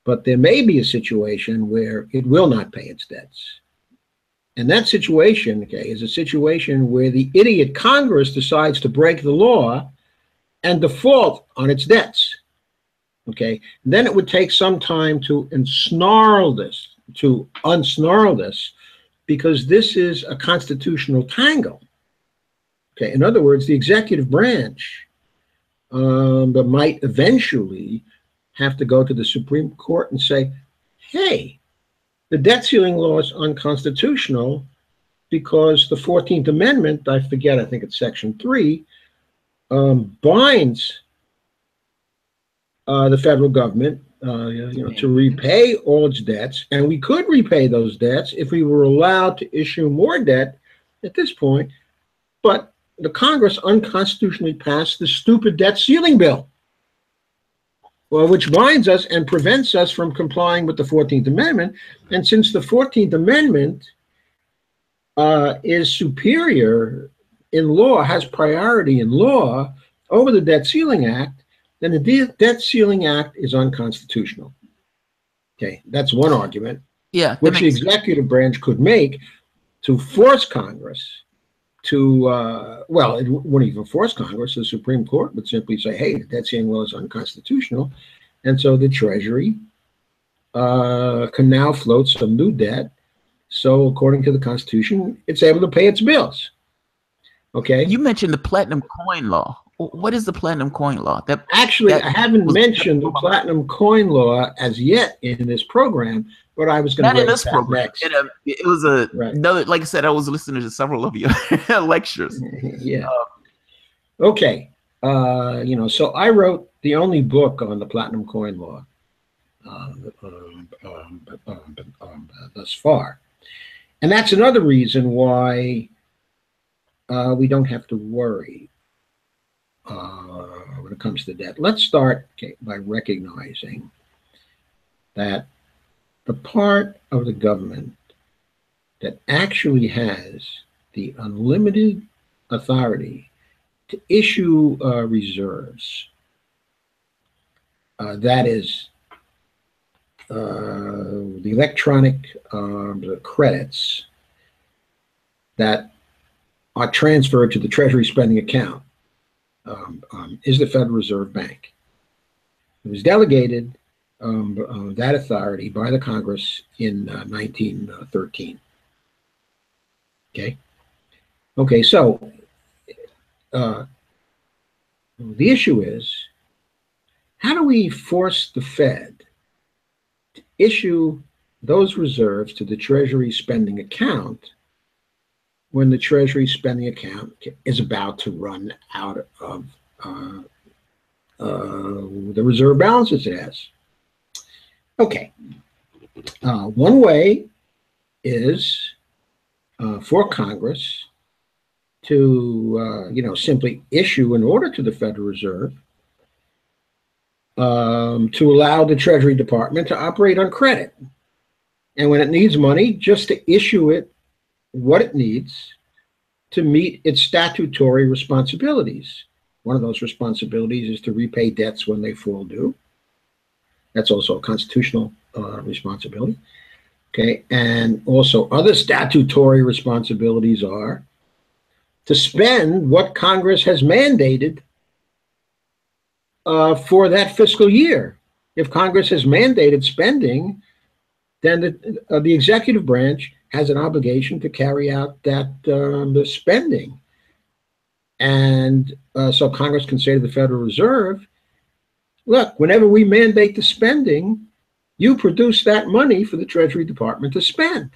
but there may be a situation where it will not pay its debts. And that situation, okay, is a situation where the idiot Congress decides to break the law and default on its debts. Okay, then it would take some time to unsnarl this, because this is a constitutional tangle. Okay, in other words, the executive branch but might eventually have to go to the Supreme Court and say, hey, the debt ceiling law is unconstitutional because the 14th Amendment, I forget, I think it's Section 3, binds the federal government to repay all its debts, and we could repay those debts if we were allowed to issue more debt at this point, but the Congress unconstitutionally passed the stupid debt ceiling bill, well, which binds us and prevents us from complying with the 14th Amendment. And since the 14th Amendment is superior in law, has priority in law over the Debt Ceiling Act, then the Debt Ceiling Act is unconstitutional. Okay, that's one argument, which the executive branch could make to force Congress to, well, it wouldn't even force Congress. The Supreme Court would simply say, hey, the debt ceiling law is unconstitutional. And so the Treasury can now float some new debt. So according to the Constitution, it's able to pay its bills. Okay.
You mentioned the platinum coin law. What is the platinum coin law?
Actually, I haven't mentioned the platinum coin law as yet in this program, but I was going to.
Not in this program. It was another. Like I said, I was listening to several of your lectures.
Yeah. Okay. So I wrote the only book on the platinum coin law thus far, and that's another reason why we don't have to worry when it comes to debt. Let's start by recognizing that the part of the government that actually has the unlimited authority to issue reserves, that is the electronic credits that are transferred to the Treasury spending account, is the Federal Reserve Bank. It was delegated that authority by the Congress in 1913. Okay, so the issue is, how do we force the Fed to issue those reserves to the Treasury spending account when the Treasury spending account is about to run out of the reserve balances it has? Okay. One way is for Congress to, simply issue an order to the Federal Reserve to allow the Treasury Department to operate on credit. And when it needs money, just to issue it what it needs to meet its statutory responsibilities. One of those responsibilities is to repay debts when they fall due. That's also a constitutional responsibility. Okay, and also other statutory responsibilities are to spend what Congress has mandated for that fiscal year. If Congress has mandated spending, then the executive branch has an obligation to carry out that the spending. And so Congress can say to the Federal Reserve, look, whenever we mandate the spending, you produce that money for the Treasury Department to spend.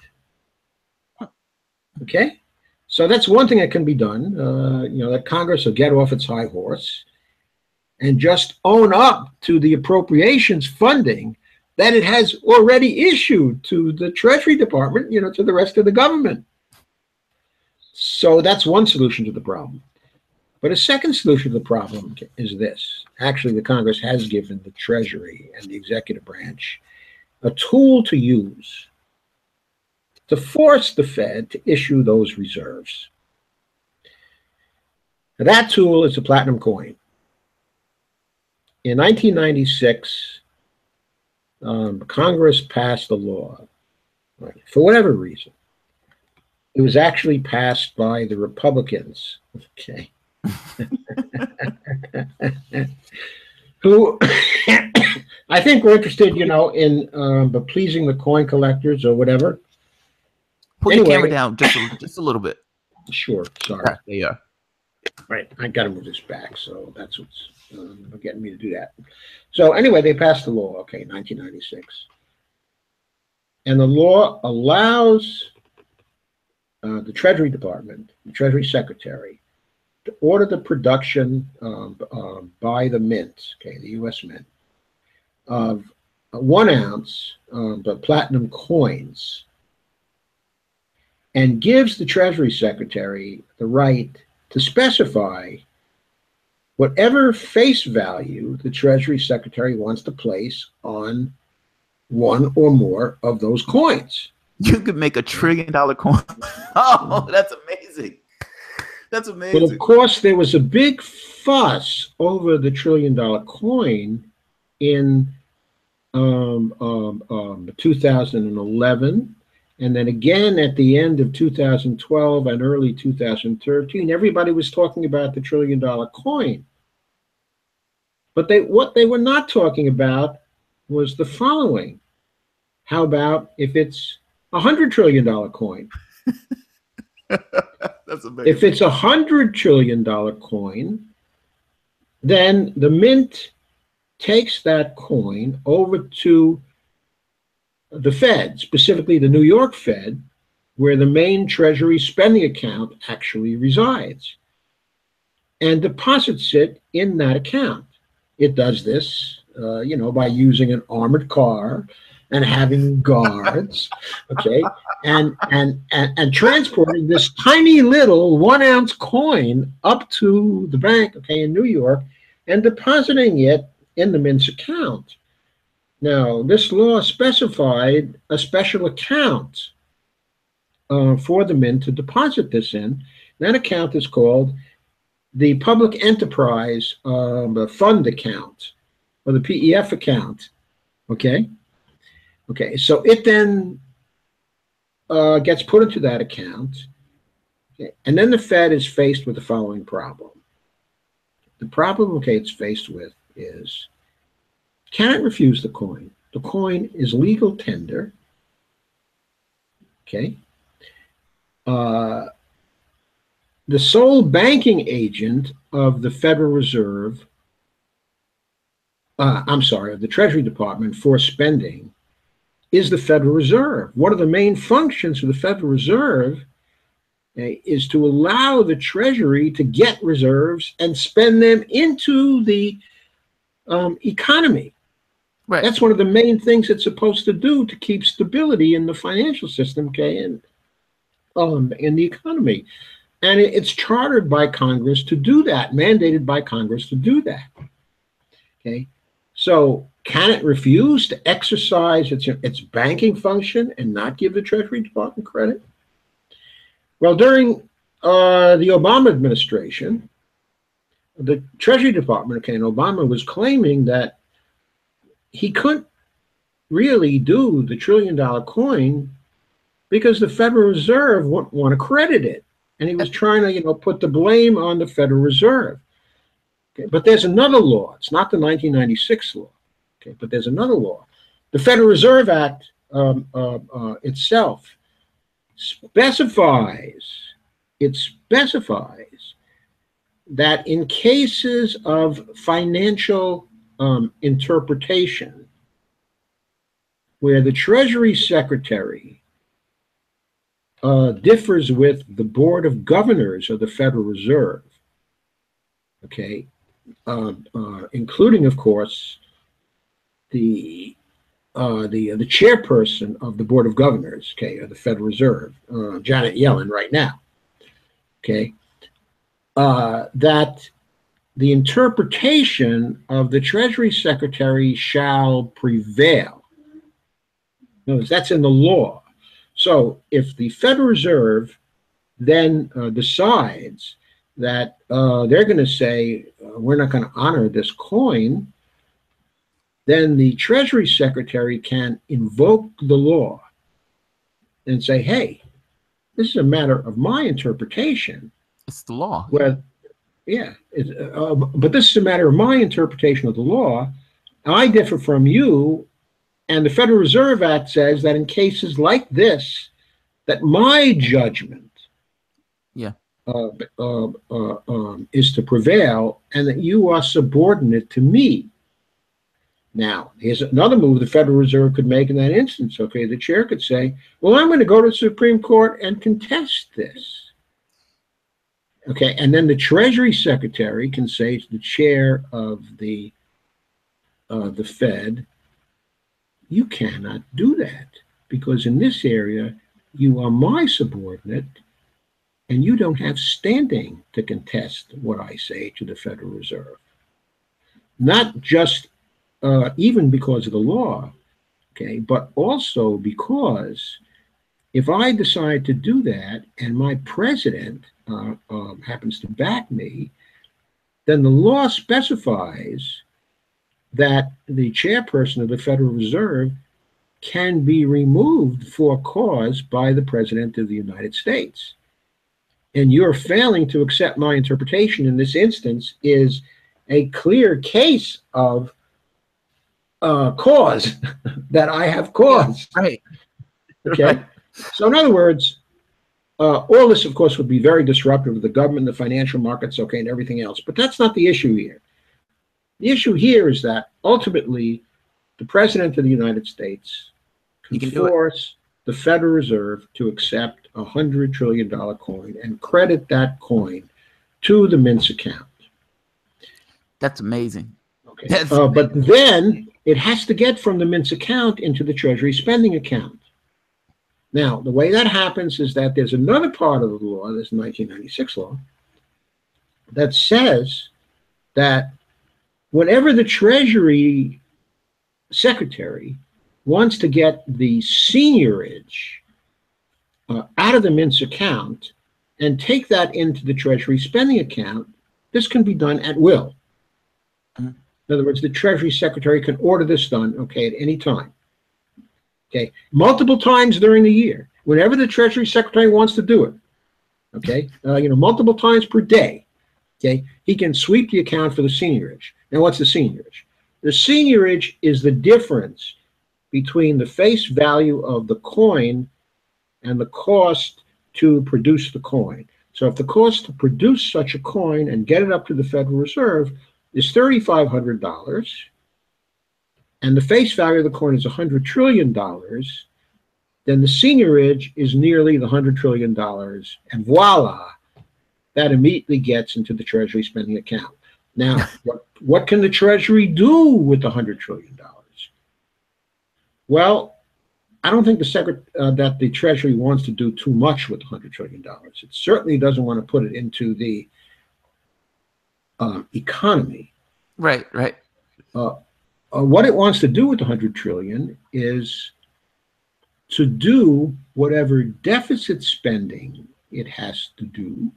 Okay? So that's one thing that can be done, that Congress will get off its high horse and just own up to the appropriations funding that it has already issued to the Treasury Department, to the rest of the government. So that's one solution to the problem. But a second solution to the problem is this. Actually, the Congress has given the Treasury and the executive branch a tool to use to force the Fed to issue those reserves. Now, that tool is a platinum coin. In 1996, Congress passed a law, right, for whatever reason. It was actually passed by the Republicans, okay, who I think were interested, in pleasing the coin collectors or whatever.
Pull your camera
Anyway,
down just a little bit.
sure. Sorry.
There you are.
Right. I got to move this back. So that's what's getting me to do that. So anyway, they passed the law. Okay, 1996. And the law allows the Treasury Department, the Treasury Secretary, to order the production by the Mint, okay, the U.S. Mint, of 1 ounce platinum coins, and gives the Treasury Secretary the right to specify whatever face value the Treasury Secretary wants to place on one or more of those coins.
You could make $1 trillion coin. Oh, that's amazing. That's amazing.
But of course, there was a big fuss over the $1 trillion coin in 2011, and then again at the end of 2012 and early 2013. Everybody was talking about the $1 trillion coin. But what they were not talking about was the following. How about if it's $100 trillion coin?
That's amazing.
If it's $100 trillion coin, then the Mint takes that coin over to the Fed, specifically the New York Fed, where the main Treasury spending account actually resides, and deposits it in that account. It does this, by using an armored car and having guards, okay, and transporting this tiny little 1 ounce coin up to the bank, okay, in New York, and depositing it in the Mint's account. Now, this law specified a special account for the Mint to deposit this in. That account is called the Public Enterprise Fund account, or the PEF account, okay? Okay, so it then gets put into that account, okay? And then the Fed is faced with the following problem. The problem, okay, it's faced with is, can it refuse the coin? The coin is legal tender, okay? The sole banking agent of the Federal Reserve, of the Treasury Department for spending is the Federal Reserve. One of the main functions of the Federal Reserve is to allow the Treasury to get reserves and spend them into the economy.
Right.
That's one of the main things it's supposed to do to keep stability in the financial system, okay, and in the economy. And it's chartered by Congress to do that, mandated by Congress to do that. Okay, so can it refuse to exercise its banking function and not give the Treasury Department credit? Well, during the Obama administration, the Treasury Department, okay, and Obama was claiming that he couldn't really do the $1 trillion coin because the Federal Reserve wouldn't want to credit it. And he was trying to, put the blame on the Federal Reserve. Okay, but there's another law. It's not the 1996 law. Okay, but there's another law. The Federal Reserve Act itself specifies that in cases of financial interpretation, where the Treasury Secretary differs with the Board of Governors of the Federal Reserve, okay, including, of course, the chairperson of the Board of Governors, okay, of the Federal Reserve, Janet Yellen, right now, okay, that the interpretation of the Treasury Secretary shall prevail. Notice that's in the law. So if the Federal Reserve then decides that they're going to say, we're not going to honor this coin, then the Treasury Secretary can invoke the law and say, hey, this is a matter of my interpretation.
It's the law.
Well, yeah, but this is a matter of my interpretation of the law. I differ from you, and the Federal Reserve Act says that in cases like this, that my judgment
Yeah.
is to prevail, and that you are subordinate to me. Now, here's another move the Federal Reserve could make in that instance. Okay, the chair could say, well, I'm going to go to the Supreme Court and contest this. Okay, and then the Treasury Secretary can say to the chair of the Fed, you cannot do that, because in this area, you are my subordinate, and you don't have standing to contest what I say to the Federal Reserve. Not just even because of the law, okay, but also because if I decide to do that and my president happens to back me, then the law specifies that the chairperson of the Federal Reserve can be removed for cause by the President of the United States. And you're failing to accept my interpretation in this instance is a clear case of cause that I have caused.
Right.
Okay.
Right.
So in other words, all this, of course, would be very disruptive of the government, the financial markets, okay, and everything else. But that's not the issue here. The issue here is that ultimately the President of the United States can force the Federal Reserve to accept a $100 trillion coin and credit that coin to the Mint's account.
That's amazing.
Okay. But then it has to get from the Mint's account into the Treasury spending account. Now, the way that happens is that there's another part of the law, this 1996 law, that says that whenever the Treasury Secretary wants to get the seigniorage out of the Mint's account and take that into the Treasury spending account, this can be done at will. In other words, the Treasury Secretary can order this done, okay, at any time. Okay, multiple times during the year, whenever the Treasury Secretary wants to do it, okay, multiple times per day, okay, he can sweep the account for the seigniorage. Now, what's the seigniorage? The seigniorage is the difference between the face value of the coin and the cost to produce the coin. So if the cost to produce such a coin and get it up to the Federal Reserve is $3,500, and the face value of the coin is $100 trillion, then the seigniorage is nearly the $100 trillion, and voila, that immediately gets into the Treasury spending account. Now, what can the Treasury do with the $100 trillion? Well, I don't think that the Treasury wants to do too much with $100 trillion. It certainly doesn't want to put it into the economy.
Right, right.
What it wants to do with the $100 trillion is to do whatever deficit spending it has to do.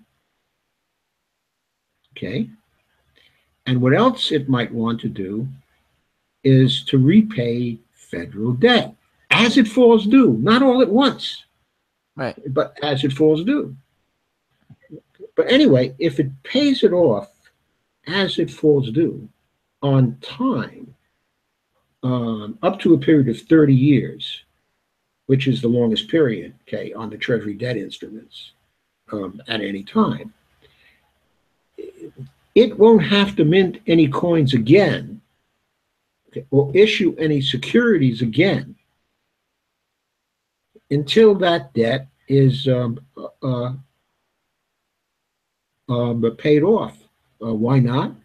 Okay. And what else it might want to do is to repay federal debt as it falls due, not all at once,
right,
but as it falls due. But anyway, if it pays it off as it falls due on time, up to a period of 30 years, which is the longest period, okay, on the Treasury debt instruments at any time, it won't have to mint any coins again, okay, or issue any securities again until that debt is paid off. Why not?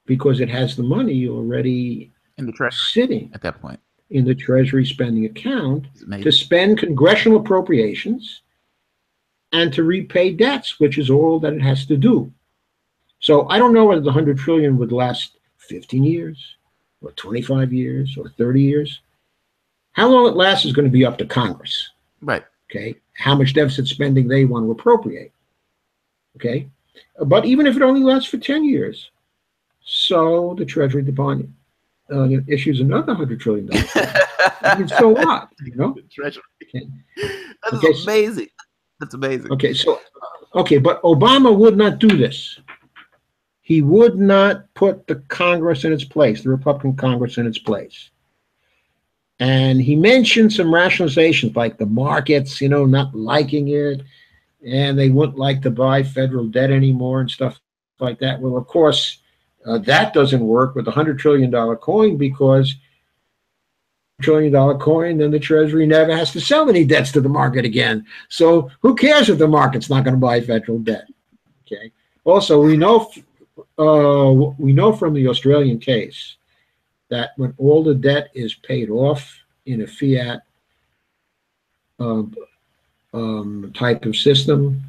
Because it has the money already
in the Treasury
sitting
at that point
in the Treasury spending account to spend congressional appropriations and to repay debts, which is all that it has to do. So I don't know whether the $100 trillion would last 15 years or 25 years or 30 years. How long it lasts is going to be up to Congress.
Right.
Okay. How much deficit spending they want to appropriate. Okay. But even if it only lasts for 10 years, so the Treasury Department issues another $100 trillion. I mean, so what? You know?
Treasury.
Okay.
That's amazing. That's amazing.
Okay. So, but Obama would not do this. He would not put the Congress in its place, the Republican Congress in its place. And he mentioned some rationalizations like the markets, not liking it, and they wouldn't like to buy federal debt anymore and stuff like that. Well, of course, that doesn't work with a $100 trillion coin, because $1 trillion coin, then the Treasury never has to sell any debts to the market again. So who cares if the market's not going to buy federal debt? Okay. Also, we know from the Australian case that when all the debt is paid off in a fiat uh, type of system,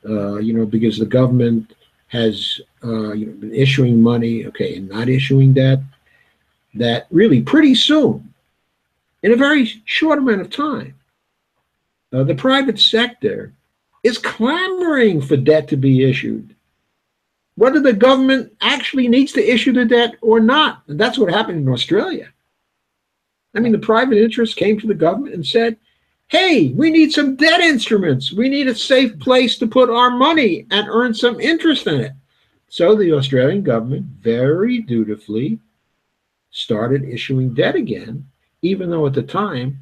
because the government has been issuing money, okay, and not issuing debt, that really pretty soon, in a very short amount of time, the private sector is clamoring for debt to be issued, whether the government actually needs to issue the debt or not. And that's what happened in Australia. I mean, the private interest came to the government and said, hey, we need some debt instruments. We need a safe place to put our money and earn some interest in it. So the Australian government very dutifully started issuing debt again, even though at the time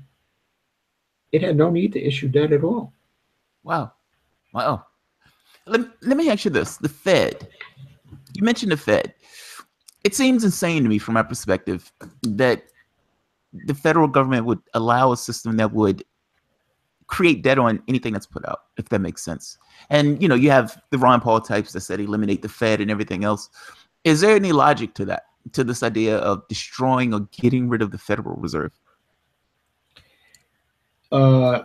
it had no need to issue debt at all.
Wow. Wow. Let me ask you this. The Fed, you mentioned the Fed. It seems insane to me from my perspective that the federal government would allow a system that would create debt on anything that's put out, if that makes sense. And, you have the Ron Paul types that said eliminate the Fed and everything else. Is there any logic to that, to this idea of destroying or getting rid of the Federal Reserve?
Okay,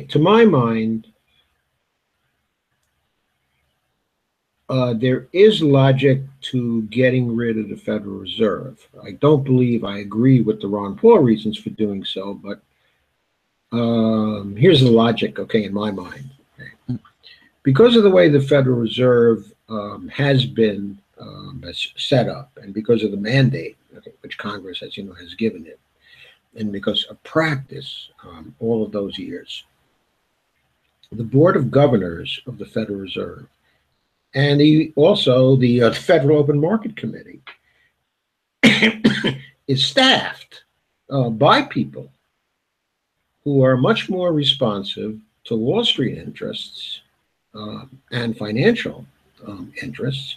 to my mind, there is logic to getting rid of the Federal Reserve. I don't believe I agree with the Ron Paul reasons for doing so, but here's the logic, okay, in my mind. Okay. Because of the way the Federal Reserve has been set up, and because of the mandate, okay, which Congress, as you know, has given it, and because of practice all of those years, the Board of Governors of the Federal Reserve and also the Federal Open Market Committee is staffed by people who are much more responsive to Wall Street interests and financial interests,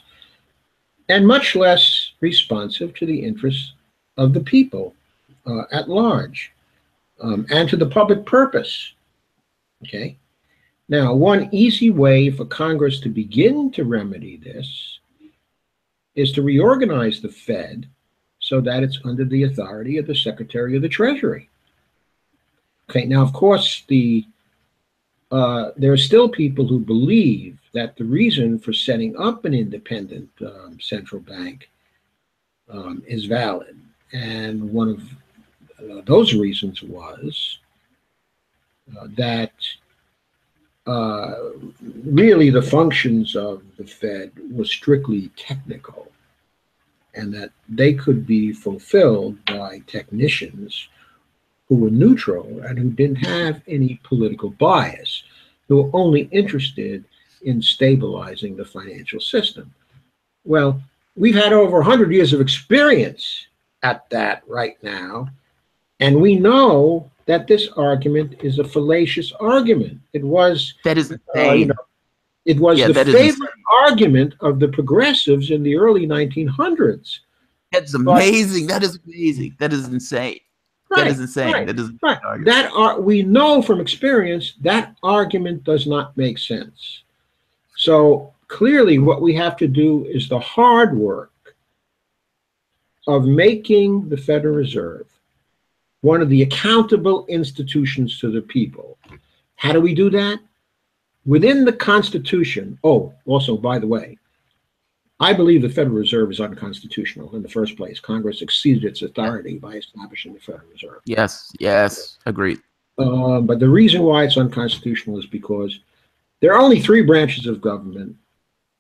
and much less responsive to the interests of the people at large and to the public purpose. Okay. Now, one easy way for Congress to begin to remedy this is to reorganize the Fed so that it's under the authority of the Secretary of the Treasury. Okay, now, of course, there are still people who believe that the reason for setting up an independent central bank is valid. And one of those reasons was that really the functions of the Fed were strictly technical, and that they could be fulfilled by technicians who were neutral and who didn't have any political bias, who were only interested in stabilizing the financial system. Well, we've had over 100 years of experience at that right now, and we know that this argument is a fallacious argument. It was
That is insane.
It was the favorite argument of the progressives in the early 1900s.
That's amazing. That is amazing. That is insane. That is insane.
Right,
that is
right. We know from experience that argument does not make sense. So clearly what we have to do is the hard work of making the Federal Reserve one of the accountable institutions to the people. How do we do that? Within the Constitution. Oh, also, by the way, I believe the Federal Reserve is unconstitutional in the first place. Congress exceeded its authority by establishing the Federal Reserve.
Yes, agreed.
But the reason why it's unconstitutional is because there are only three branches of government.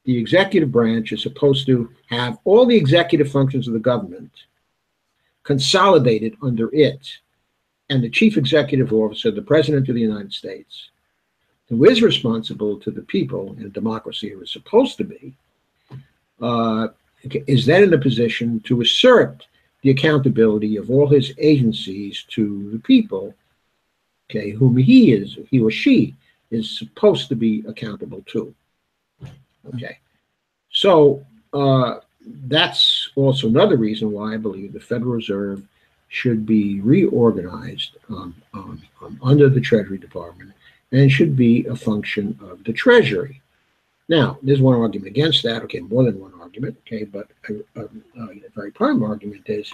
The executive branch is supposed to have all the executive functions of the government consolidated under it, and the chief executive officer, the President of the United States, who is responsible to the people in a democracy, or is supposed to be, is then in a position to assert the accountability of all his agencies to the people, okay, whom he or she is supposed to be accountable to. Okay, so that's also another reason why I believe the Federal Reserve should be reorganized under the Treasury Department and should be a function of the Treasury. Now, there's one argument against that. Okay, more than one argument. Okay, but a very prime argument is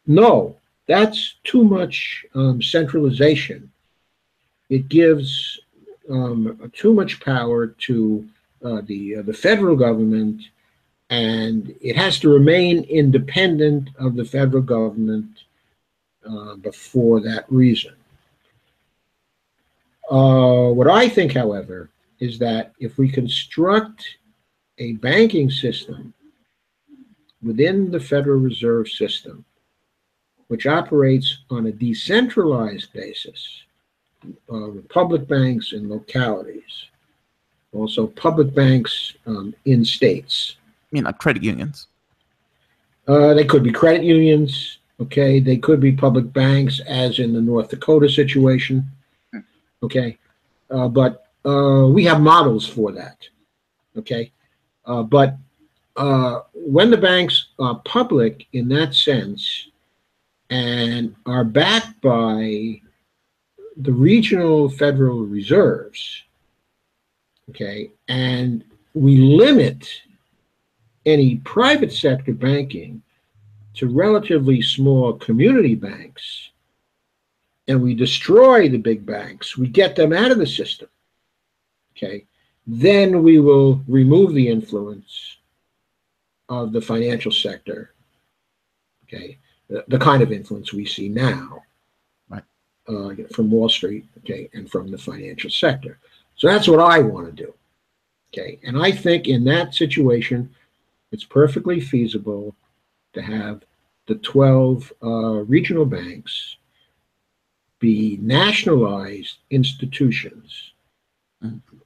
no, that's too much centralization. It gives too much power to the federal government, and it has to remain independent of the federal government for that reason. What I think, however, is that if we construct a banking system within the Federal Reserve System, which operates on a decentralized basis, with public banks in localities, also public banks in states.
I mean, like credit unions.
They could be credit unions, okay? They could be public banks, as in the North Dakota situation, okay? But we have models for that, okay? But when the banks are public in that sense and are backed by the regional federal reserves, okay, and we limit any private sector banking to relatively small community banks, and we destroy the big banks, we get them out of the system, okay, then we will remove the influence of the financial sector, okay, the kind of influence we see now,
right,
from Wall Street, okay, and from the financial sector. So that's what I want to do, okay, and I think in that situation, it's perfectly feasible to have the 12 regional banks be nationalized institutions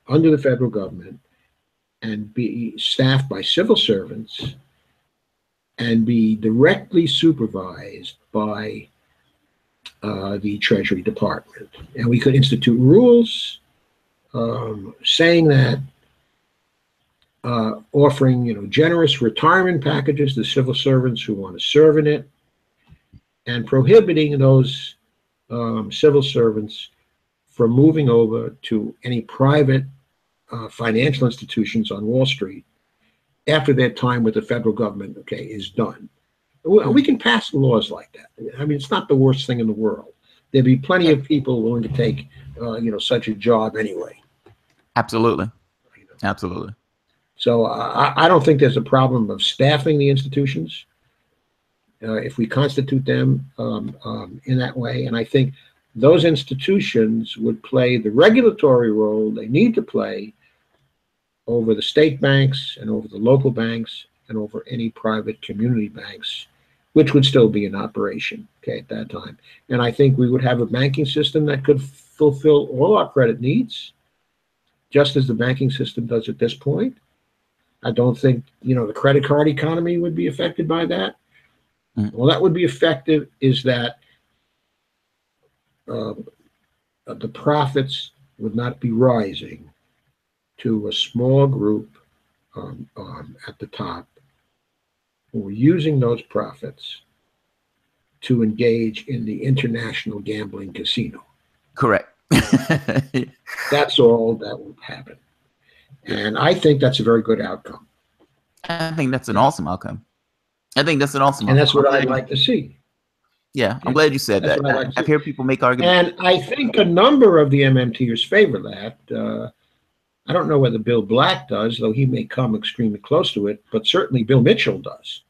under the federal government and be staffed by civil servants and be directly supervised by the Treasury Department. And we could institute rules saying that offering, generous retirement packages to civil servants who want to serve in it, and prohibiting those civil servants from moving over to any private financial institutions on Wall Street after their time with the federal government, okay, is done. We can pass laws like that. I mean, it's not the worst thing in the world. There'd be plenty of people willing to take, such a job anyway.
Absolutely. Absolutely.
So I don't think there's a problem of staffing the institutions if we constitute them in that way. And I think those institutions would play the regulatory role they need to play over the state banks and over the local banks and over any private community banks, which would still be in operation, okay, at that time. And I think we would have a banking system that could fulfill all our credit needs, just as the banking system does at this point. I don't think, the credit card economy would be affected by that. Well, that would be effective is that the profits would not be rising to a small group at the top who are using those profits to engage in the international gambling casino.
Correct.
That's all that will happen. And I think that's a very good outcome.
I think that's an awesome outcome. And
that's what I'd like to see.
Yeah, I'm glad you said that. I've heard people make arguments.
And I think a number of the MMTers favor that. I don't know whether Bill Black does, though he may come extremely close to it, but certainly Bill Mitchell does.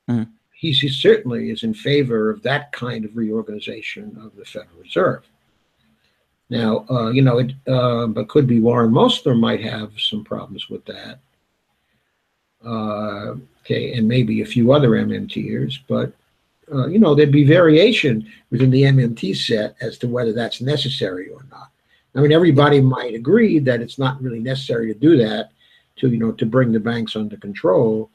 Mm-hmm.
He certainly is in favor of that kind of reorganization of the Federal Reserve. Now, but could be Warren Mosler might have some problems with that. Okay, and maybe a few other MMTers, but there'd be variation within the MMT set as to whether that's necessary or not. I mean, everybody might agree that it's not really necessary to do that to bring the banks under control.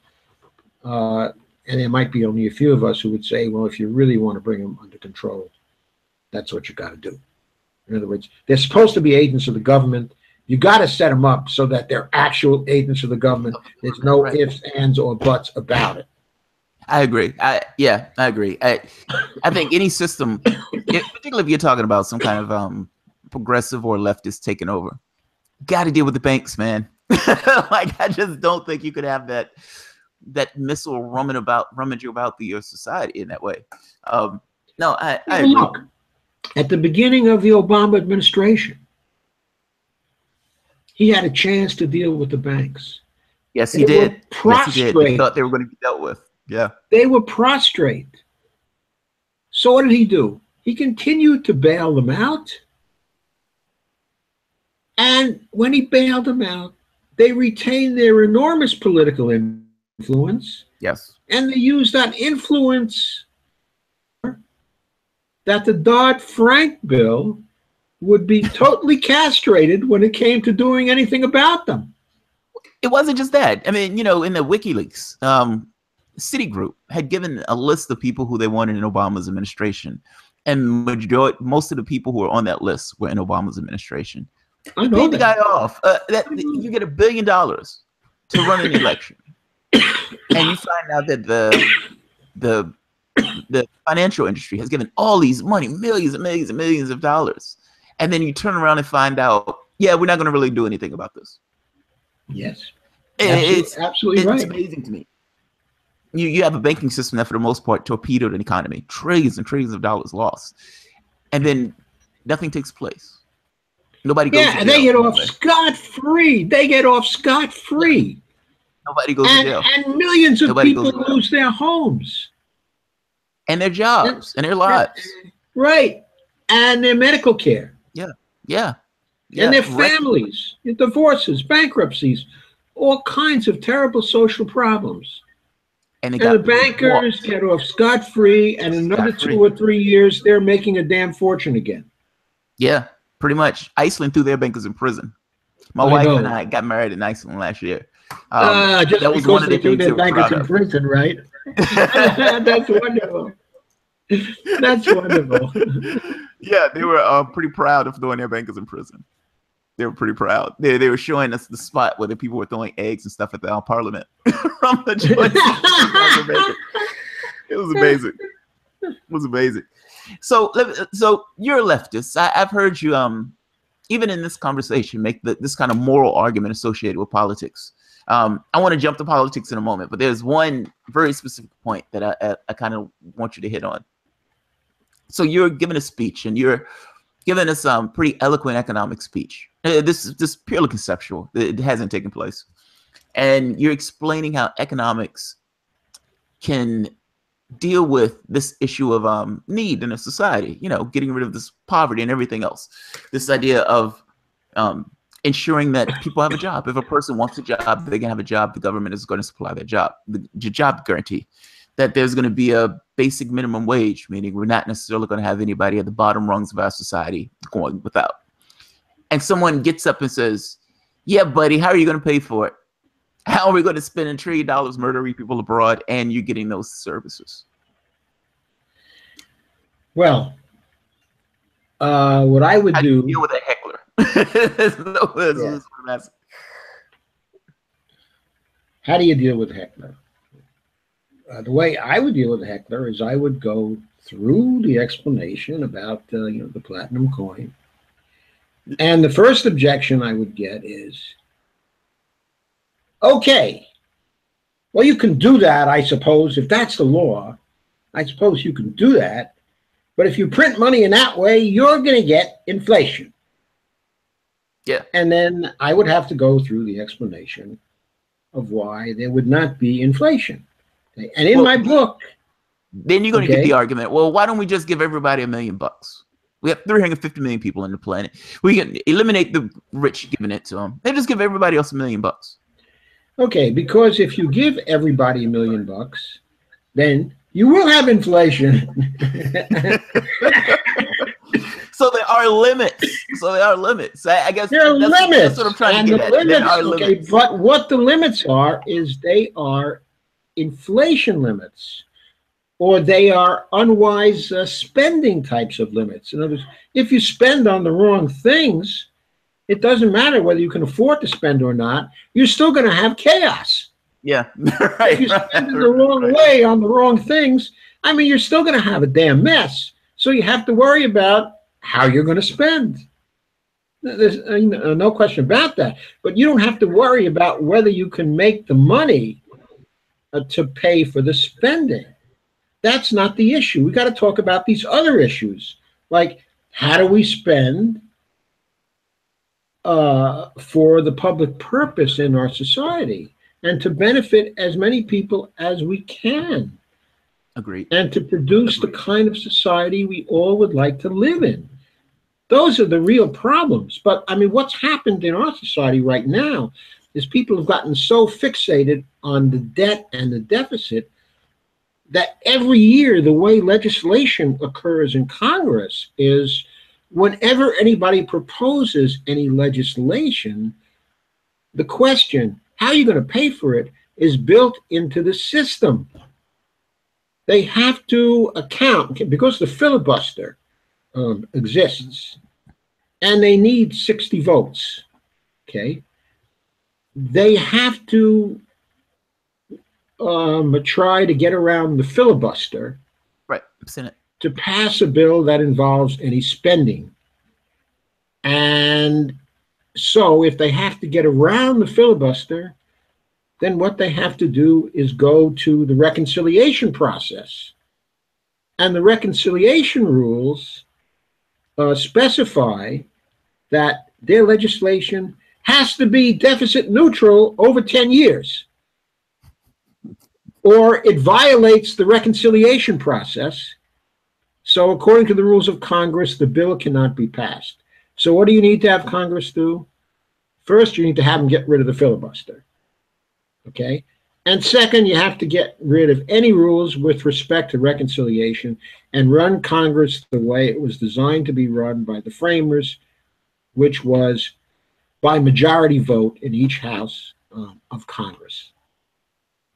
And there might be only a few of us who would say, well, if you really want to bring them under control, that's what you got to do. In other words, they're supposed to be agents of the government. You got to set them up so that they're actual agents of the government. There's no ifs, ands, or buts about it.
I agree. I agree. I think any system, particularly if you're talking about some kind of progressive or leftist taking over, got to deal with the banks, man. Like, I just don't think you could have that missile rummage about the society in that way. No, I agree.
Look, at the beginning of the Obama administration, he had a chance to deal with the banks.
Yes, he did. Yes, he did. They thought they were going to be dealt with. Yeah.
They were prostrate. So what did he do? He continued to bail them out. And when he bailed them out, they retained their enormous political influence.
Yes.
And they used that influence that the Dodd-Frank bill would be totally castrated when it came to doing anything about them.
It wasn't just that. I mean, in the WikiLeaks, Citigroup had given a list of people who they wanted in Obama's administration. And most of the people who were on that list were in Obama's administration.
I know
paid the guy off. You get $1 billion to run an election. And you find out that the financial industry has given all these money, millions and millions and millions of dollars. And then you turn around and find out, yeah, we're not going to really do anything about this.
Yes.
It's
absolutely right.
It's amazing to me. You have a banking system that, for the most part, torpedoed an economy, trillions and trillions of dollars lost, and then nothing takes place. Nobody goes.
Yeah, and they get off scot-free. They get off scot-free.
Nobody goes to jail.
And millions of people lose their homes.
And their jobs and their lives.
Right. And their medical care.
Yeah.
And their families, divorces, bankruptcies, all kinds of terrible social problems. And the bankers get off scot-free, and another 2 or 3 years, they're making a damn fortune again.
Yeah, pretty much. Iceland threw their bankers in prison. My wife and I got married in Iceland last year.
Just that was one of the things their bankers in prison, right? That's wonderful. That's wonderful.
Yeah, they were pretty proud of throwing their bankers in prison. They were pretty proud. They were showing us the spot where the people were throwing eggs and stuff at the parliament from the joint. It was amazing. It was amazing. So you're a leftist. I've heard you, even in this conversation, make this kind of moral argument associated with politics. I want to jump to politics in a moment, but there's one very specific point that I kind of want you to hit on. So you're giving a speech, and you're giving us pretty eloquent economic speech. This is just purely conceptual. It hasn't taken place. And you're explaining how economics can deal with this issue of need in a society, getting rid of this poverty and everything else. This idea of ensuring that people have a job. If a person wants a job, they can have a job. The government is going to supply their job, the job guarantee. That there's going to be a basic minimum wage, meaning we're not necessarily going to have anybody at the bottom rungs of our society going without. And someone gets up and says, yeah, buddy, how are you going to pay for it? How are we going to spend $1 trillion murdering people abroad and you getting those services?
Well, what I would do...
deal with a heckler.
How do you deal with a heckler? The way I would deal with a heckler is I would go through the explanation about the platinum coin. And the first objection I would get is, okay, well, you can do that, I suppose. If that's the law, I suppose you can do that. But if you print money in that way, you're going to get inflation.
Yeah.
And then I would have to go through the explanation of why there would not be inflation. Okay? And in my book...
Then you're going to get the argument, well, why don't we just give everybody $1 million? We have 350 million people on the planet. We can eliminate the rich giving it to them. They just give everybody else $1 million.
Okay, because if you give everybody $1 million, then you will have inflation.
So there are limits. I guess
there are limits.
That's what I'm trying to get at.
Okay, but what the limits are is they are inflation limits, or they are unwise spending types of limits. In other words, if you spend on the wrong things, it doesn't matter whether you can afford to spend or not, you're still going to have chaos.
Yeah,
If you spend it the wrong way on the wrong things, I mean, you're still going to have a damn mess. So you have to worry about how you're going to spend. There's no question about that. But you don't have to worry about whether you can make the money to pay for the spending. That's not the issue. We got to talk about these other issues, like how do we spend for the public purpose in our society and to benefit as many people as we can.
Agreed.
And to produce the kind of society we all would like to live in. Those are the real problems. But I mean, what's happened in our society right now is people have gotten so fixated on the debt and the deficit that every year the way legislation occurs in Congress is whenever anybody proposes any legislation, the question, how are you going to pay for it, is built into the system. They have to account, because the filibuster exists, and they need 60 votes, okay? They have to try to get around the filibuster,
right, Senate,
to pass a bill that involves any spending. And so if they have to get around the filibuster, then what they have to do is go to the reconciliation process. And the reconciliation rules specify that their legislation has to be deficit neutral over 10 years, or it violates the reconciliation process. So according to the rules of Congress, the bill cannot be passed. So what do you need to have Congress do? First, you need to have them get rid of the filibuster. Okay? And second, you have to get rid of any rules with respect to reconciliation and run Congress the way it was designed to be run by the framers, which was by majority vote in each house of Congress.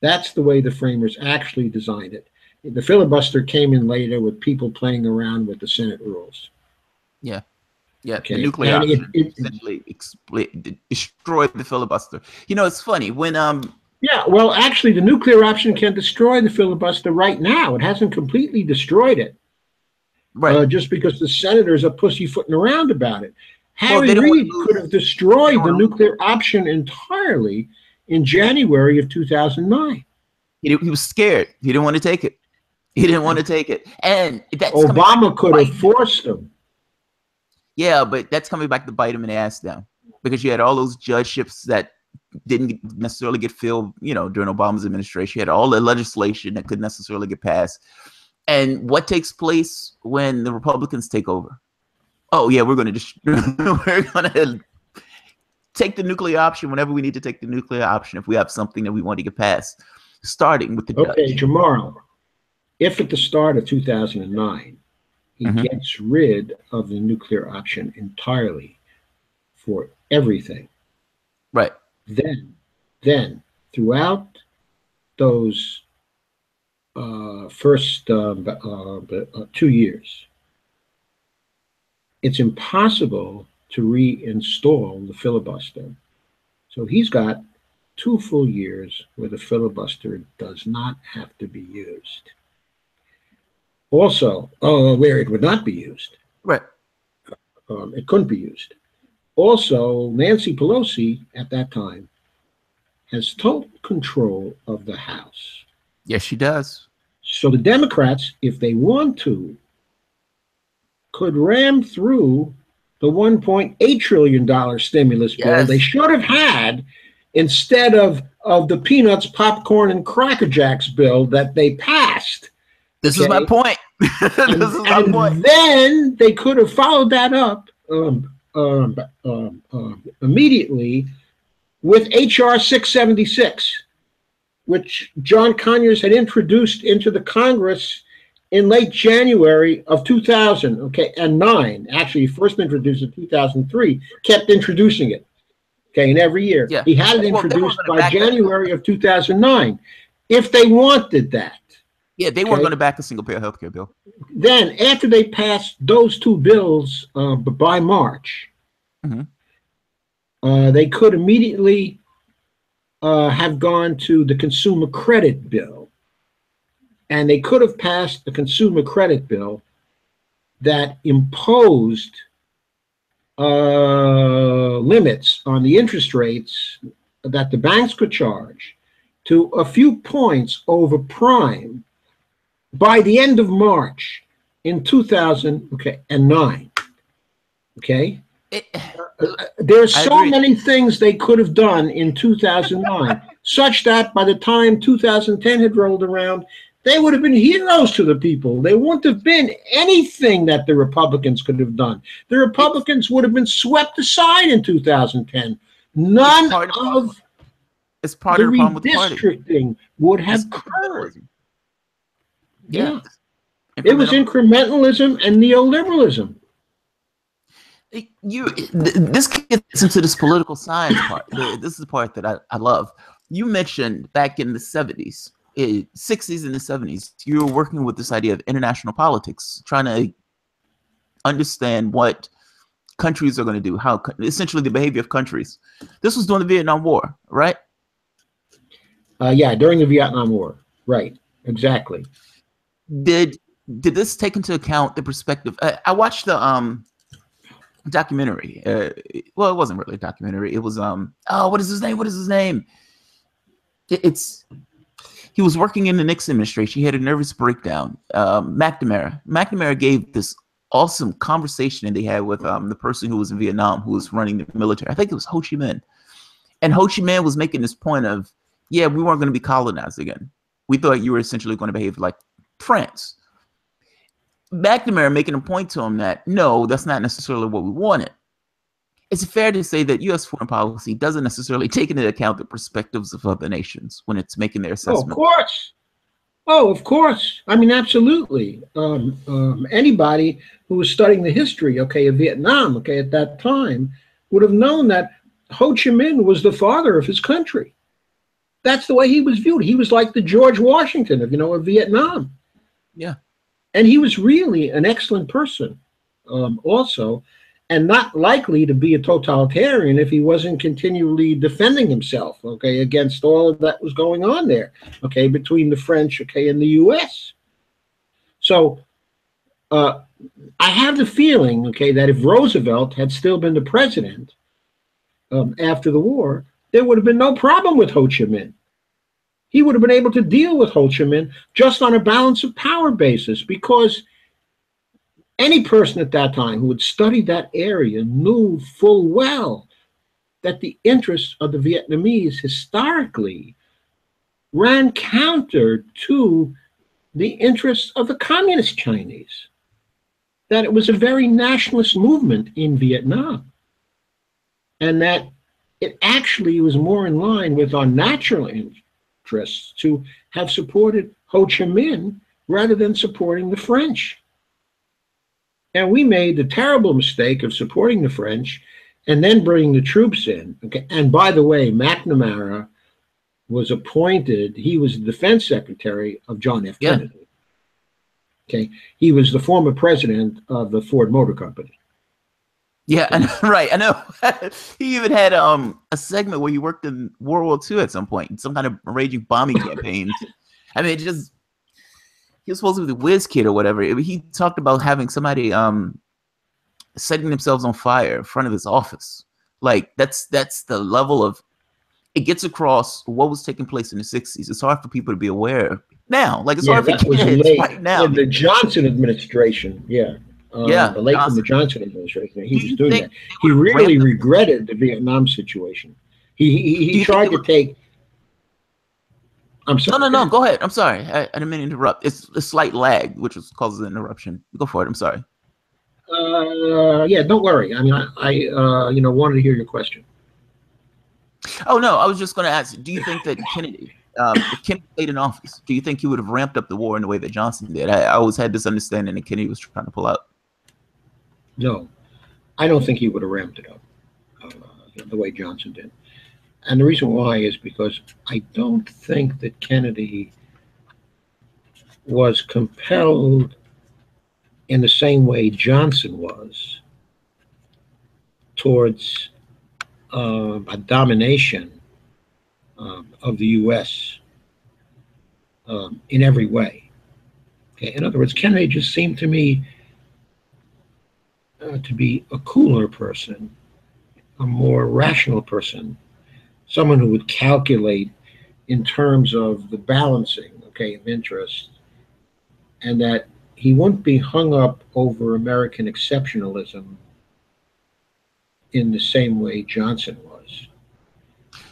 That's the way the framers actually designed it. The filibuster came in later with people playing around with the Senate rules.
Yeah. Yeah,
okay.
The nuclear option essentially destroyed the filibuster. You know, it's funny when
yeah, well, actually, the nuclear option can destroy the filibuster right now. It hasn't completely destroyed it,
right?
Just because the senators are pussyfooting around about it. Harry Reid could have destroyed the nuclear option entirely in January of 2009.
He was scared. He didn't want to take it. He didn't want to take it, and that's
Obama could have forced him.
Yeah, but that's coming back to bite him in the ass now, because you had all those judgeships that didn't necessarily get filled, you know, during Obama's administration. You had all the legislation that couldn't necessarily get passed. And what takes place when the Republicans take over? Oh yeah, we're going to take the nuclear option whenever we need to take the nuclear option if we have something that we want to get passed, starting with the judge.
Okay, Jamar, if at the start of 2009 he gets rid of the nuclear option entirely for everything,
right?
Then throughout those first 2 years, it's impossible to reinstall the filibuster. So he's got 2 full years where the filibuster does not have to be used. Also, where it would not be used.
Right.
It couldn't be used. Also, Nancy Pelosi at that time has total control of the House.
Yes, she does.
So the Democrats, if they want to, could ram through the $1.8 trillion stimulus bill they should have had instead of the peanuts, popcorn, and Cracker Jacks bill that they passed.
This is my point.
Then they could have followed that up immediately with H.R. 676, which John Conyers had introduced into the Congress in late January of 2009. Actually, he first introduced it in 2003, kept introducing it, and every year.
Yeah.
He had it introduced by January of 2009. if they wanted that.
Yeah, they weren't going to back a single payer healthcare bill.
Then, after they passed those two bills by March, they could immediately have gone to the consumer credit bill. And they could have passed the consumer credit bill that imposed limits on the interest rates that the banks could charge to a few points over prime by the end of March in 2009. Okay? There's so many things they could have done in 2009, such that by the time 2010 had rolled around, they would have been heroes to the people. There wouldn't have been anything that the Republicans could have done. The Republicans would have been swept aside in 2010. None of
it's part of the problem with the party.
Redistricting would have occurred. Yeah. It was incrementalism and neoliberalism.
This gets into this political science part. This is the part that I love. You mentioned back in the 70s, 60s and the 70s, you were working with this idea of international politics, trying to understand what countries are going to do, how essentially the behavior of countries. This was during the Vietnam War, right?
Yeah, during the Vietnam War. Right, exactly.
Did this take into account the perspective? I watched the documentary. Well, it wasn't really a documentary. It was what is his name? He was working in the Nixon administration. He had a nervous breakdown. McNamara gave this awesome conversation that they had with the person who was in Vietnam, who was running the military. I think it was Ho Chi Minh. And Ho Chi Minh was making this point of, yeah, we weren't going to be colonized again. We thought you were essentially going to behave like France. McNamara making a point to him that, no, that's not necessarily what we wanted. It's fair to say that U.S. foreign policy doesn't necessarily take into account the perspectives of other nations when it's making their assessment.
Oh, of course. Oh, of course. I mean, absolutely. Anybody who was studying the history, of Vietnam, at that time, would have known that Ho Chi Minh was the father of his country. That's the way he was viewed. He was like the George Washington of Vietnam.
Yeah.
And he was really an excellent person also, and not likely to be a totalitarian if he wasn't continually defending himself, against all of that was going on there, between the French, and the U.S. So I have the feeling, that if Roosevelt had still been the president after the war, there would have been no problem with Ho Chi Minh. He would have been able to deal with Ho Chi Minh just on a balance of power basis, because any person at that time who had studied that area knew full well that the interests of the Vietnamese historically ran counter to the interests of the communist Chinese, that it was a very nationalist movement in Vietnam, and that it actually was more in line with our natural interests to have supported Ho Chi Minh rather than supporting the French. And we made the terrible mistake of supporting the French and then bringing the troops in. And by the way, McNamara was appointed, he was the defense secretary of John F. Kennedy. He was the former president of the Ford Motor Company.
Yeah, right. I know. He even had a segment where he worked in World War II at some point, some kind of raging bombing campaigns. I mean, he was supposed to be the whiz kid or whatever. He talked about having somebody setting themselves on fire in front of his office. Like that's the level of, it gets across what was taking place in the 60s. It's hard for people to be aware now. Like it's hard for kids right now.
In the Johnson administration, the late from the Johnson administration, he was doing that. He really regretted the Vietnam situation. He tried to take. I'm sorry.
No. Go ahead. I'm sorry. I didn't mean to interrupt. It's a slight lag, which causes an interruption. Go for it. I'm sorry.
Yeah, don't worry. I mean, I wanted to hear your question.
Oh no, I was just going to ask. Do you think that Kennedy, if Kennedy stayed in office, do you think he would have ramped up the war in the way that Johnson did? I always had this understanding that Kennedy was trying to pull out.
No, I don't think he would have ramped it up the way Johnson did. And the reason why is because I don't think that Kennedy was compelled in the same way Johnson was towards a domination of the U.S. In every way. Okay? In other words, Kennedy just seemed to me to be a cooler person, a more rational person, someone who would calculate in terms of the balancing, okay, of interest, and that he wouldn't be hung up over American exceptionalism in the same way Johnson was.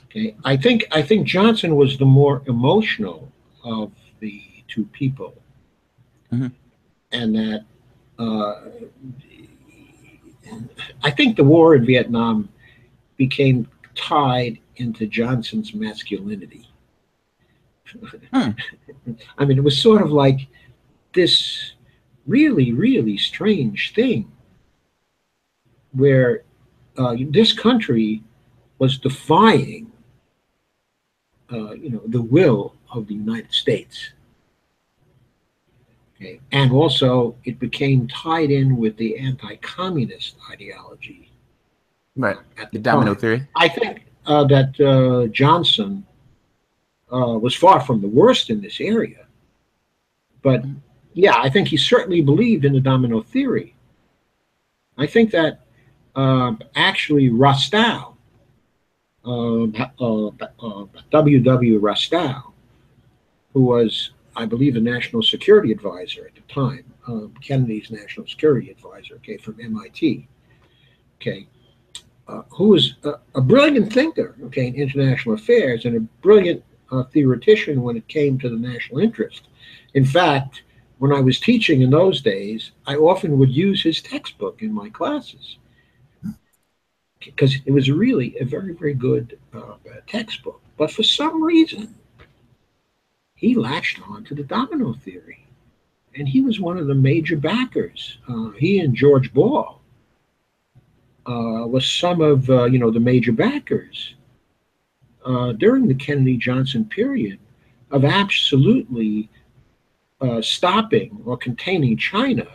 Okay, I think Johnson was the more emotional of the two people,
Hmm.
and that uh, I think the war in Vietnam became tied into Johnson's masculinity.
Hmm.
I mean, it was sort of like this really, really strange thing where this country was defying, the will of the United States. Okay? And also, it became tied in with the anti-communist ideology
Right.
at
The
the
domino
time.
theory.
I think that Johnson was far from the worst in this area, but
Mhm.
yeah, I think he certainly believed in the domino theory. I think that actually Rostow, W. Rostow, who was, I believe, the national security advisor at the time, Kennedy's national security advisor, okay, from MIT, okay, who was a brilliant thinker, okay, in international affairs and a brilliant theoretician when it came to the national interest. In fact, when I was teaching in those days, I often would use his textbook in my classes because it was really a very, very good textbook. But for some reason, he latched on to the domino theory, and he was one of the major backers. He and George Ball was some of the major backers during the Kennedy Johnson period of absolutely stopping or containing China,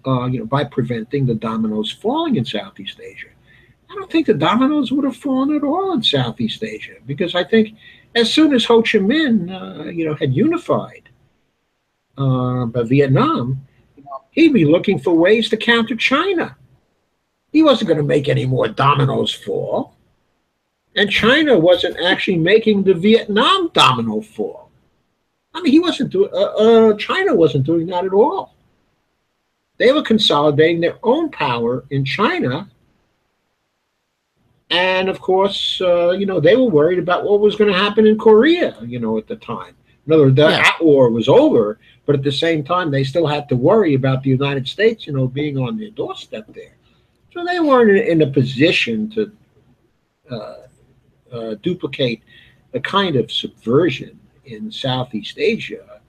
by preventing the dominoes falling in Southeast Asia. I don't think the dominoes would have fallen at all in Southeast Asia because I think as soon as Ho Chi Minh, had unified Vietnam, he'd be looking for ways to counter China. He wasn't going to make any more dominoes fall, and China wasn't actually making the Vietnam domino fall. I mean, he wasn't doing. China wasn't doing that at all. They were consolidating their own power in China, and of course, they were worried about what was going to happen in Korea. At the time. In other words,
Yeah.
that war was over, but at the same time, they still had to worry about the United States, being on their doorstep there. So they weren't in a position to duplicate the kind of subversion in Southeast Asia,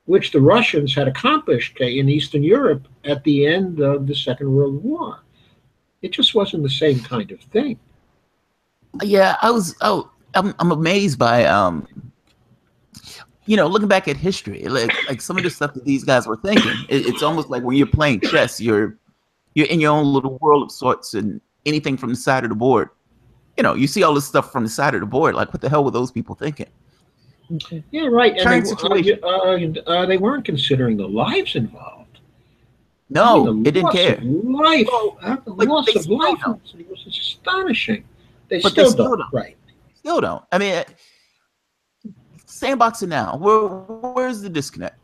which the Russians had accomplished, okay, in Eastern Europe at the end of the Second World War. It just wasn't the same kind of thing.
Yeah, I was. Oh, I'm amazed by looking back at history, like some of the stuff that these guys were thinking. It's almost like when you're playing chess, you're in your own little world of sorts, and anything from the side of the board, you see all this stuff from the side of the board. Like, what the hell were those people thinking? Okay.
Yeah, right. And
Current situation.
they weren't considering the lives involved. I mean,
No, it
the
didn't
loss of
care.
life,
Well,
the
but
loss
they
of
still
life
don't.
was astonishing. They
But they
still
still
don't.
don't.
Right.
Still don't. I mean, sandboxing now. Where's the disconnect?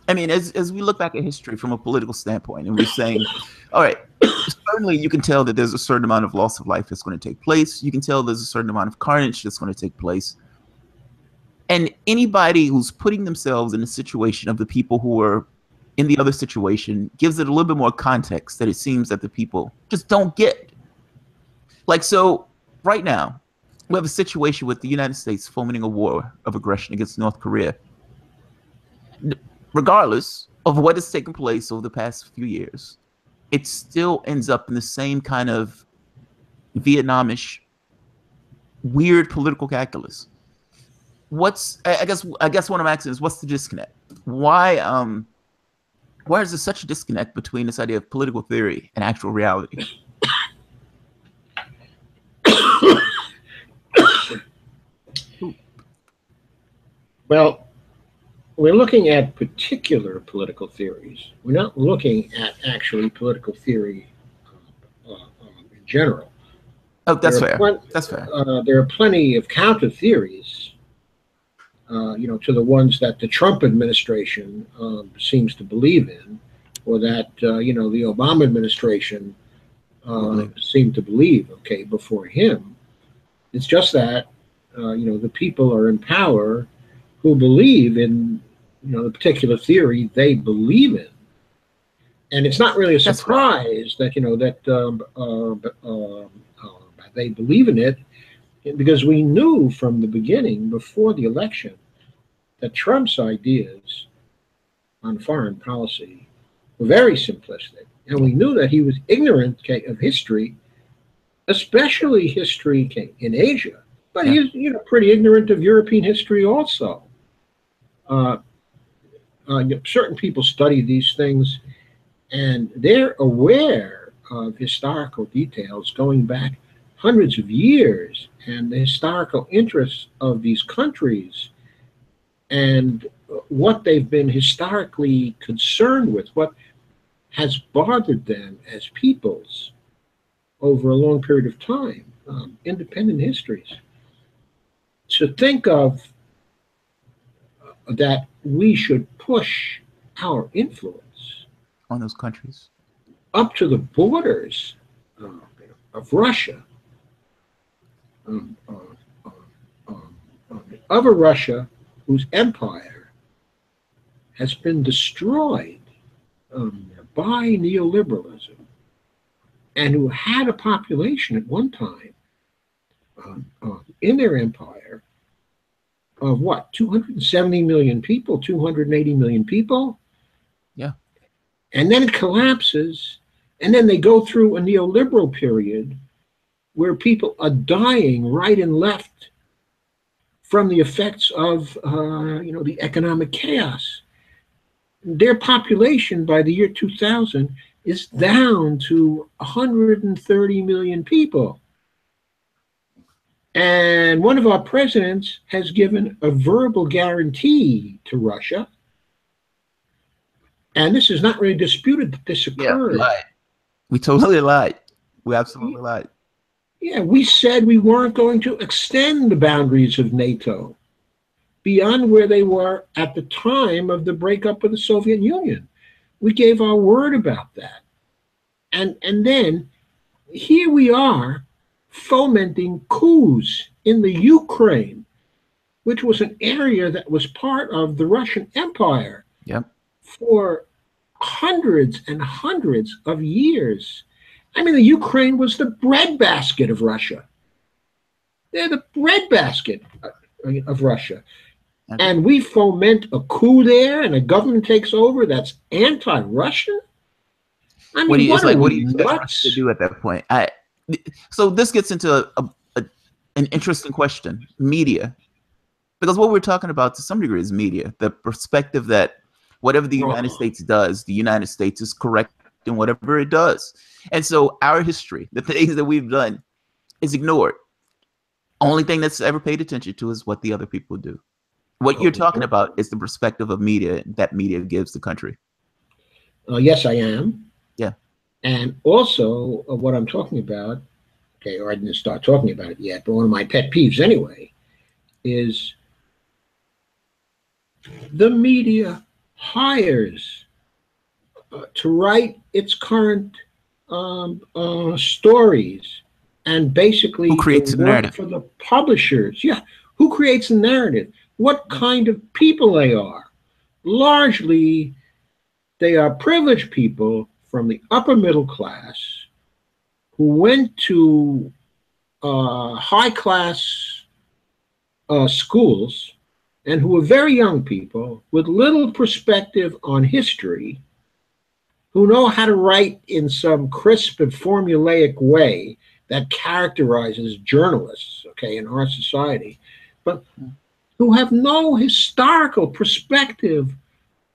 I mean, as we look back at history from a political standpoint, and we're saying, all right, certainly you can tell that there's a certain amount of loss of life that's going to take place. You can tell there's a certain amount of carnage that's going to take place. And anybody who's putting themselves in the situation of the people who are in the other situation gives it a little bit more context that it seems that the people just don't get. Like, so right now, we have a situation with the United States fomenting a war of aggression against North Korea. Regardless of what has taken place over the past few years, it still ends up in the same kind of Vietnamish weird political calculus. I guess what I'm asking is, what's the disconnect? Why is there such a disconnect between this idea of political theory and actual reality?
Well, we're looking at particular political theories. We're not looking at actually political theory in general.
Oh, that's fair. That's fair.
There are plenty of counter theories, to the ones that the Trump administration seems to believe in, or that the Obama administration seemed to believe. Okay, before him, it's just that the people are in power who believe in the particular theory they believe in, and it's not really a surprise that they believe in it, because we knew from the beginning, before the election, that Trump's ideas on foreign policy were very simplistic, and we knew that he was ignorant of history, especially history in Asia. But he's pretty ignorant of European history also. Certain people study these things, and they're aware of historical details going back hundreds of years, and the historical interests of these countries, and what they've been historically concerned with, what has bothered them as peoples over a long period of time, independent histories. To think of that we should push our influence
on those countries
up to the borders of Russia, of a Russia whose empire has been destroyed by neoliberalism, and who had a population at one time in their empire of what, 270 million people, 280 million people?
Yeah.
And then it collapses, and then they go through a neoliberal period where people are dying right and left from the effects of the economic chaos. Their population by the year 2000 is down to 130 million people. And one of our presidents has given a verbal guarantee to Russia, and this is not really disputed that this occurred.
Yeah, lied. We totally lied. We absolutely lied.
Yeah, we said we weren't going to extend the boundaries of NATO beyond where they were at the time of the breakup of the Soviet Union. We gave our word about that. And then here we are fomenting coups in the Ukraine, which was an area that was part of the Russian Empire for hundreds and hundreds of years. I mean, the Ukraine was the breadbasket of Russia. They're the breadbasket of Russia. Okay. And we foment a coup there, and a government takes over that's anti-Russian? I mean,
what do you expect us to do at that point? So this gets into an interesting question: media, because what we're talking about to some degree is media. The perspective that whatever the United States does, the United States is correct in whatever it does, and so our history, the things that we've done, is ignored. Only thing that's ever paid attention to is what the other people do. What you're talking about is the perspective of media that media gives the country.
Yes, I am.
Yeah.
And also what I'm talking about, or I didn't start talking about it yet, but one of my pet peeves anyway, is the media hires to write its current stories, and basically
who creates the narrative
for the publishers. Yeah, who creates the narrative? What kind of people they are? Largely, they are privileged people from the upper middle class who went to high-class schools, and who are very young people with little perspective on history, who know how to write in some crisp and formulaic way that characterizes journalists, okay, in our society, but who have no historical perspective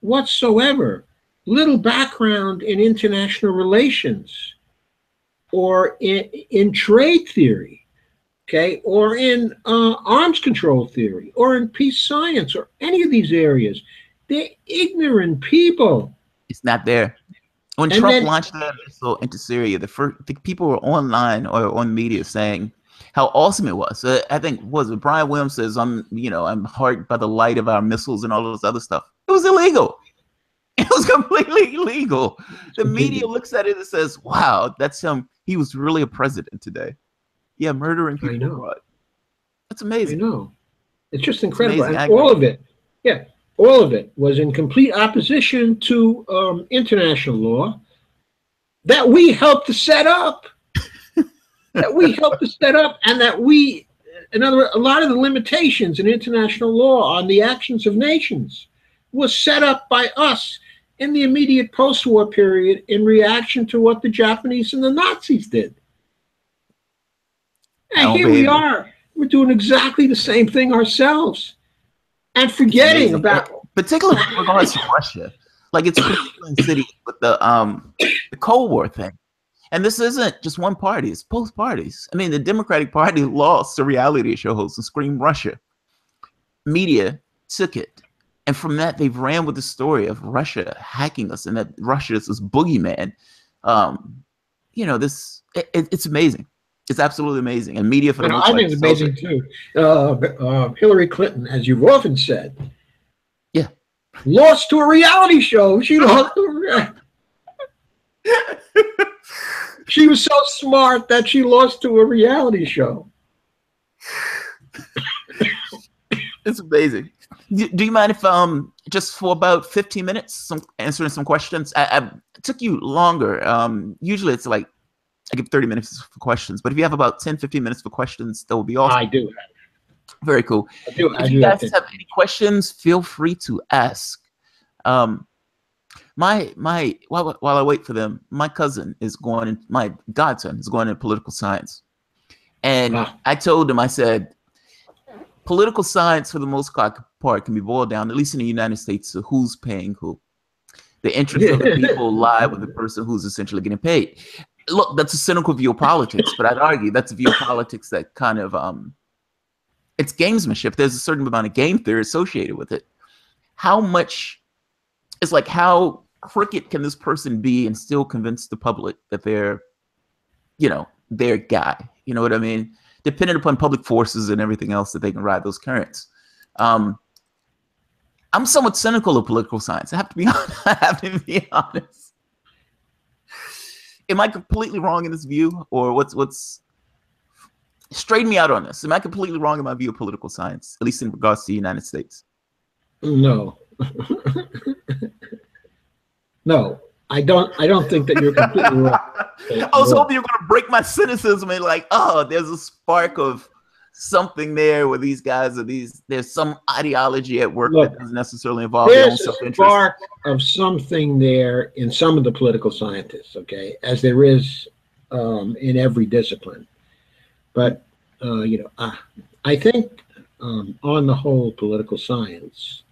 whatsoever, little background in international relations or in trade theory, okay, or in arms control theory, or in peace science, or any of these areas. They're ignorant people.
It's not there. When
And
Trump
then,
launched that missile into Syria, the people were online or on media saying how awesome it was. I think was it Brian Williams says I'm heartened by the light of our missiles and all this other stuff. It was illegal. It was completely illegal. The media looks at it and says, "Wow, that's him. He was really a president today." Yeah, murdering
I
people
know,
abroad. That's
I
amazing.
know, it's just
It's
incredible,
amazing.
and
I
all
agree.
of it, yeah, all of it was in complete opposition to international law that we helped to set up, and that we, in other words, a lot of the limitations in international law on the actions of nations was set up by us in the immediate post-war period in reaction to what the Japanese and the Nazis did. And
Oh,
here we
baby.
are, we're doing exactly the same thing ourselves and
It's
forgetting
amazing.
about.
Particularly with regards to Russia. Like it's particularly in cities with the Cold War thing. And this isn't just one party, it's both parties. I mean, the Democratic Party lost to reality show hosts and screamed Russia. Media took it. And from that, they've ran with the story of Russia hacking us and that Russia is this boogeyman. It's amazing. It's absolutely amazing. And media, for the
And
most
I
part,
think it's
just sells it.
amazing too. Hillary Clinton, as you've often said,
Yeah.
lost to a reality show. She lost. She was so smart that she lost to a reality show.
It's amazing. Do you mind if just for about 15 minutes, answering some questions? I took you longer. Usually it's like I give 30 minutes for questions, but if you have about 10, 15 minutes for questions, that would be awesome.
I do.
Very cool.
I
If you
do have
guys
to.
have any questions, feel free to ask. While I wait for them, my cousin is going in, my godson is going into political science. And I told him, I said, political science for the most part can be boiled down, at least in the United States, to who's paying who. The interests of the people lie with the person who's essentially getting paid. Look, that's a cynical view of politics, but I'd argue that's a view of politics that kind of it's gamesmanship. There's a certain amount of game theory associated with it. How much it's like how crooked can this person be and still convince the public that they're their guy? You know what I mean? Dependent upon public forces and everything else that they can ride those currents. I'm somewhat cynical of political science. I have to be honest. I have to be honest. Am I completely wrong in this view, or what's straighten me out on this? Am I completely wrong in my view of political science, at least in regards to the United States?
No. No, I don't think that you're completely wrong.
I was hoping you were going to break my cynicism and like, oh, there's a spark of something there with these guys, or there's some ideology at work that doesn't necessarily involve their own self-interest.
There's a spark of something there in some of the political scientists, okay, as there is in every discipline. But I think on the whole, political science,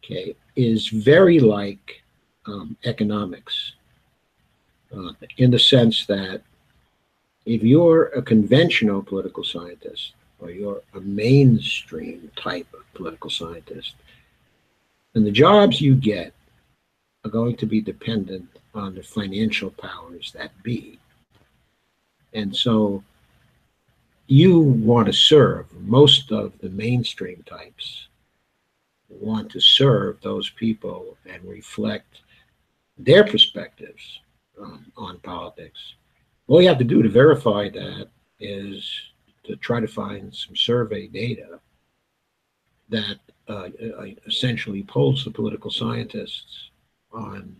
okay, is very like economics, in the sense that if you're a conventional political scientist or you're a mainstream type of political scientist, then the jobs you get are going to be dependent on the financial powers that be. And so you want to serve, most of the mainstream types want to serve those people and reflect their perspectives on politics. All you have to do to verify that is to try to find some survey data that essentially polls the political scientists on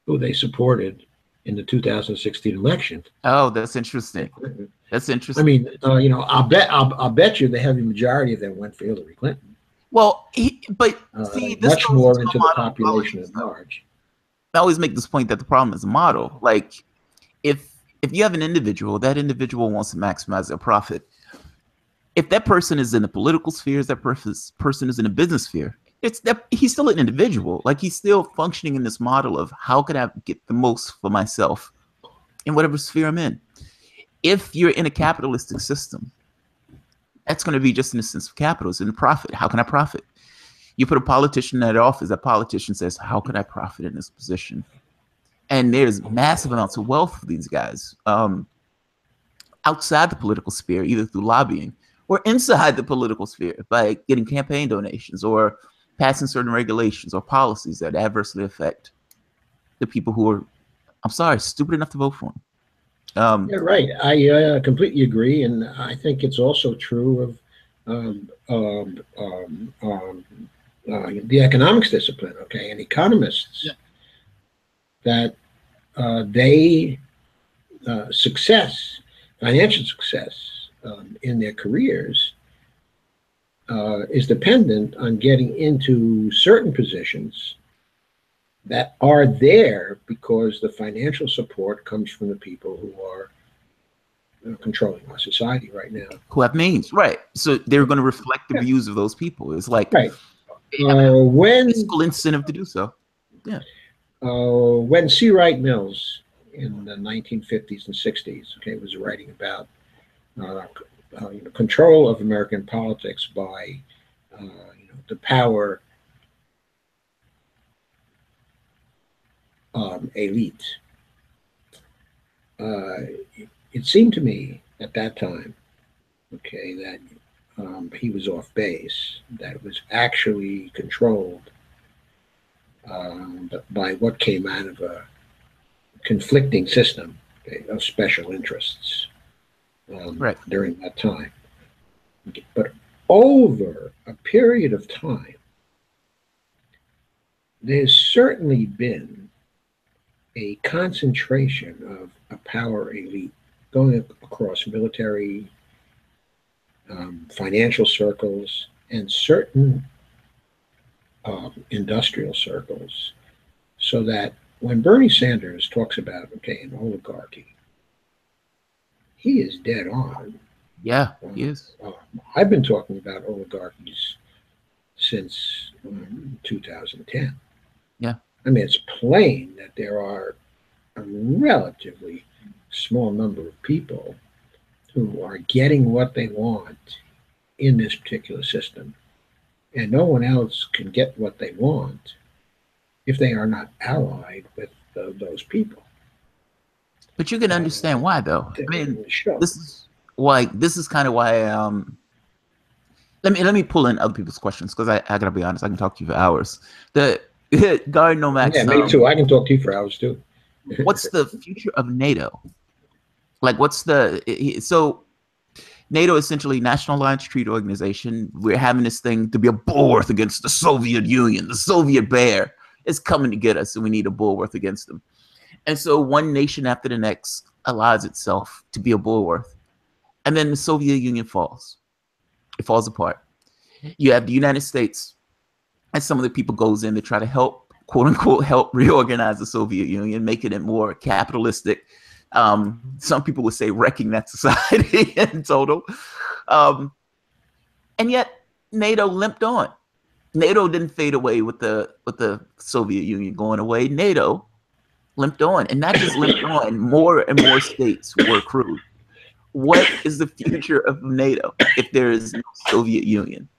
who they supported in the 2016 election.
Oh, that's interesting. That's interesting.
I mean, I'll bet you the heavy majority of them went for Hillary Clinton.
Well, see, this
much more into the population at large.
I always make this point that the problem is a model. Like, if If you have an individual, that individual wants to maximize their profit. If that person is in the political sphere, that person is in the business sphere, it's that he's still an individual. Like he's still functioning in this model of how can I get the most for myself in whatever sphere I'm in. If you're in a capitalistic system, that's going to be just in the sense of capitalism and profit. How can I profit? You put a politician in that office, that politician says, how can I profit in this position? And there's massive amounts of wealth for these guys outside the political sphere, either through lobbying or inside the political sphere by getting campaign donations or passing certain regulations or policies that adversely affect the people who are, I'm sorry, stupid enough to vote for them.
Yeah, right. I completely agree, and I think it's also true of the economics discipline. Okay, and economists that they success, financial success in their careers is dependent on getting into certain positions that are there because the financial support comes from the people who are controlling our society right now.
Who have means, right? So they're going to reflect the views of those people. It's like
right. When
fiscal incentive to do so. Yeah.
When C. Wright Mills in the 1950s and 60s, okay, was writing about control of American politics by the power elite. It seemed to me at that time, okay, that he was off base, that it was actually controlled by what came out of a conflicting system, okay, of special interests during that time. Okay. But over a period of time, there's certainly been a concentration of a power elite going across military, financial circles, and certain industrial circles, so that when Bernie Sanders talks about, okay, an oligarchy, he is dead on.
Yeah, he is.
I've been talking about oligarchies since 2010.
Yeah.
I mean, it's plain that there are a relatively small number of people who are getting what they want in this particular system, and no one else can get what they want if they are not allied with those people.
But you can understand why, though. I mean, this is kind of why. Let me pull in other people's questions because I gotta be honest, I can talk to you for hours. The Guard Nomax.
Yeah, me too. I can talk to you for hours too.
What's the future of NATO? Like, what's the so? NATO essentially National Alliance Treaty Organization. We're having this thing to be a bulwark against the Soviet Union. The Soviet bear is coming to get us, and we need a bulwark against them. And so one nation after the next allows itself to be a bulwark, and then the Soviet Union falls. It falls apart. You have the United States, and some of the people goes in to try to help, quote unquote, help reorganize the Soviet Union, making it more capitalistic. Some people would say wrecking that society in total. And yet NATO limped on. NATO didn't fade away with the Soviet Union going away. NATO limped on, and not just limped on, more and more states were accrued. What is the future of NATO if there is no Soviet Union?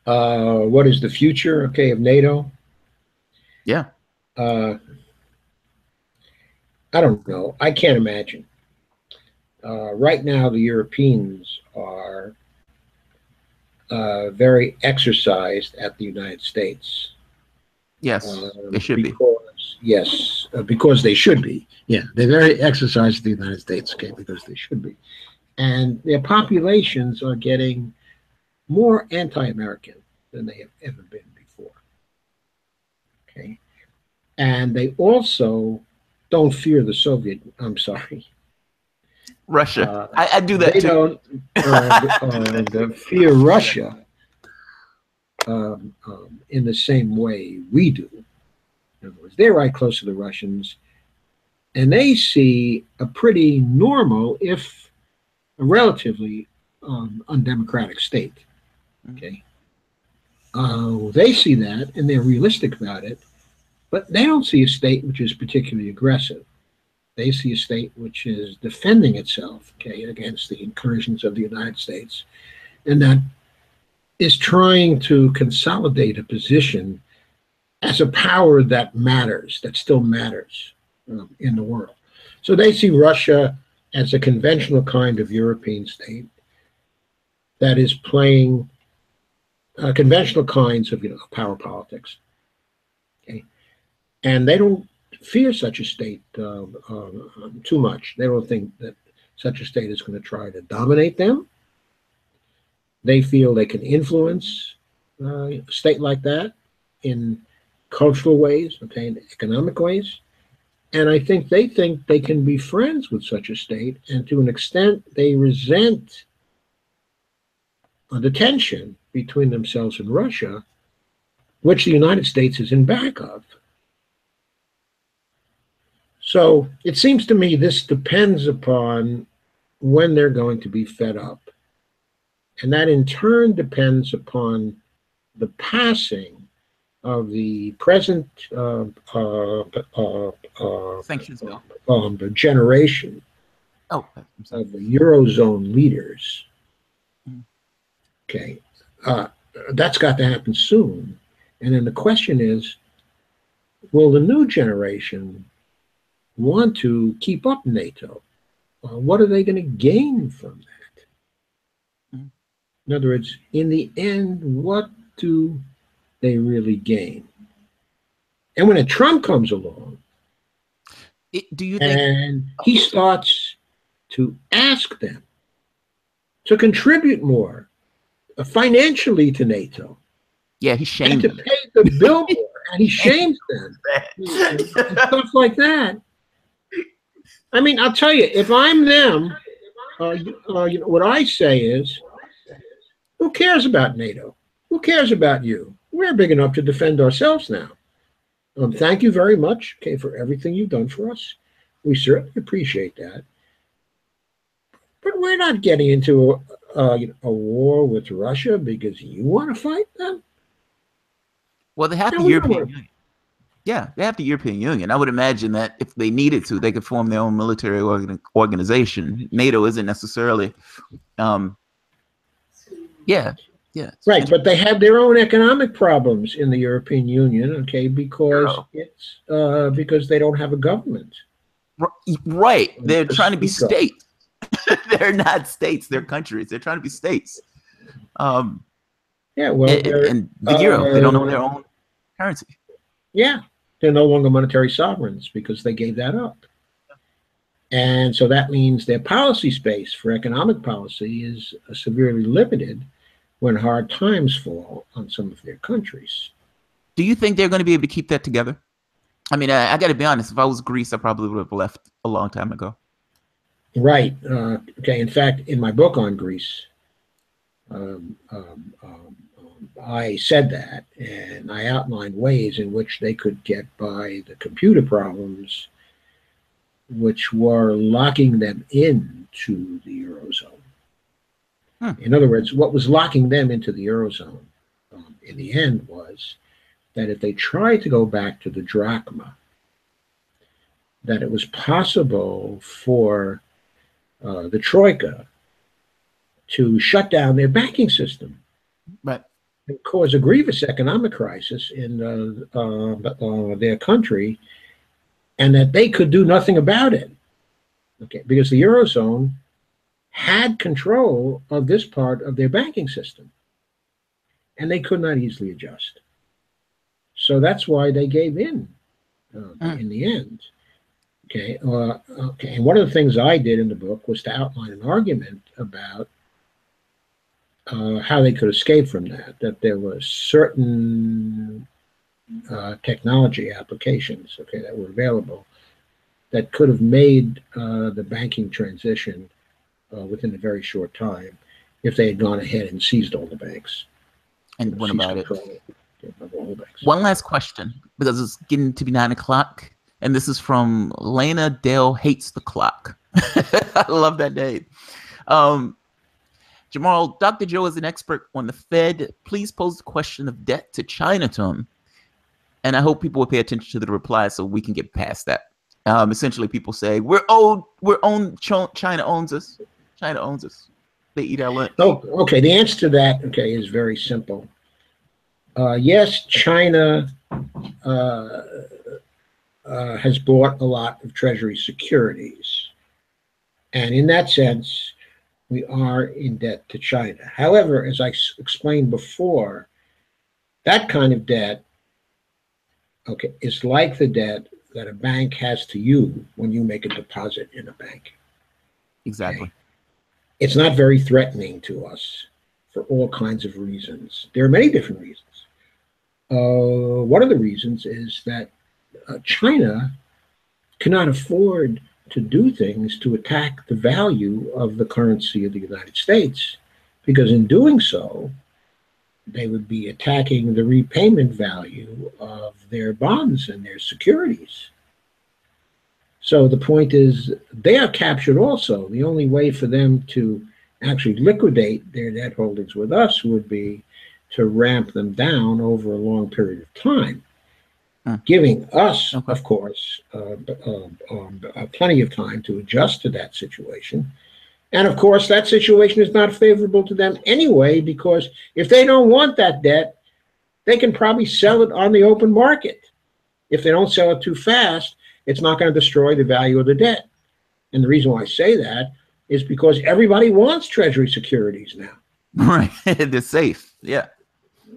What is the future, okay, of NATO?
Yeah.
I don't know. I can't imagine. Right now, the Europeans are very exercised at the United States.
Yes, they should be.
Yes, because they should be. Yeah, they're very exercised at the United States, okay, because they should be. And their populations are getting more anti-American than they have ever been before. Okay. And they also don't fear the Soviet, I'm sorry.
Russia. I do that
they
too.
Don't fear Russia in the same way we do. In other words, they're right close to the Russians. and they see a pretty normal, if a relatively undemocratic state. Okay, they see that and they're realistic about it, but they don't see a state which is particularly aggressive. They see a state which is defending itself, okay, against the incursions of the United States, and that is trying to consolidate a position as a power that matters, that still matters in the world. So they see Russia as a conventional kind of European state that is playing conventional kinds of power politics. Okay, and they don't fear such a state too much. They don't think that such a state is going to try to dominate them. They feel they can influence a state like that in cultural ways, okay, in economic ways. And I think they can be friends with such a state, and to an extent, they resent the tension between themselves and Russia, which the United States is in back of. So it seems to me this depends upon when they're going to be fed up. And that in turn depends upon the passing of the present
Sanctions bill.
The generation
Oh, I'm sorry.
of the Eurozone leaders. Okay, that's got to happen soon. And then the question is, will the new generation want to keep up NATO? What are they going to gain from that?
Mhm.
In other words, in the end, what do they really gain? And when a Trump comes along,
Do you think?
and he starts to ask them to contribute more financially to NATO,
Yeah, he
and
shamed
to
them.
pay the bill more, and he shames them and stuff like that. I mean, I'll tell you, if I'm them, what I say is, who cares about NATO? Who cares about you? We're big enough to defend ourselves now. Thank you very much, okay, for everything you've done for us. We certainly appreciate that. But we're not getting into a war with Russia because you want to fight them.
Well, they have
No,
the
we don't
European
want to.
Union. Yeah, they have the European Union. I would imagine that if they needed to, they could form their own military organization. NATO isn't necessarily. Um, yeah, yeah.
Right, but they have their own economic problems in the European Union, okay, because
Girl.
because they don't have a government
Right. They're
to
trying to be
speak of.
states. They're not states. They're countries. They're trying to be states. Um,
Yeah, well, they're
and the euro, they don't own their own currency.
yeah, they're no longer monetary sovereigns because they gave that up. And so that means their policy space for economic policy is severely limited when hard times fall on some of their countries.
Do you think they're going to be able to keep that together? I mean, I got to be honest. If I was Greece, I probably would have left a long time ago.
Right. Okay. In fact, in my book on Greece, I said that, and I outlined ways in which they could get by the computer problems, which were locking them into the Eurozone. In other words, what was locking them into the Eurozone in the end was that if they tried to go back to the drachma, that it was possible for the Troika to shut down their banking system.
Right.
And cause a grievous economic crisis in their country, and that they could do nothing about it. Okay, because the Eurozone had control of this part of their banking system, and they could not easily adjust. So that's why they gave in the end. Okay, okay. And one of the things I did in the book was to outline an argument about how they could escape from that. That there were certain technology applications, okay, that were available that could have made the banking transition within a very short time if they had gone ahead and seized all the banks.
And what about it?
Of all banks.
One last question, because it's getting to be 9 o'clock. And this is from Lena Dale Hates the Clock. I love that name. Jamal, Dr. Joe is an expert on the Fed. Please pose the question of debt to China to him. And I hope people will pay attention to the reply so we can get past that. Essentially, people say, China owns us. China owns us. They eat our lunch.
Oh, okay. The answer to that, okay, is very simple. Yes, China has bought a lot of Treasury securities. And in that sense, we are in debt to China. However, as I explained before, that kind of debt, okay, is like the debt that a bank has to you when you make a deposit in a bank.
Exactly.
Okay? It's not very threatening to us for all kinds of reasons. There are many different reasons. One of the reasons is that China cannot afford to do things to attack the value of the currency of the United States, because in doing so, they would be attacking the repayment value of their bonds and their securities. So the point is, they are captured also. The only way for them to actually liquidate their debt holdings with us would be to ramp them down over a long period of time, giving us,
Okay.
of course, plenty of time to adjust to that situation. And of course, that situation is not favorable to them anyway, because if they don't want that debt, they can probably sell it on the open market. If they don't sell it too fast, it's not going to destroy the value of the debt. And the reason why I say that is because everybody wants Treasury securities now.
Right. They're safe. Yeah.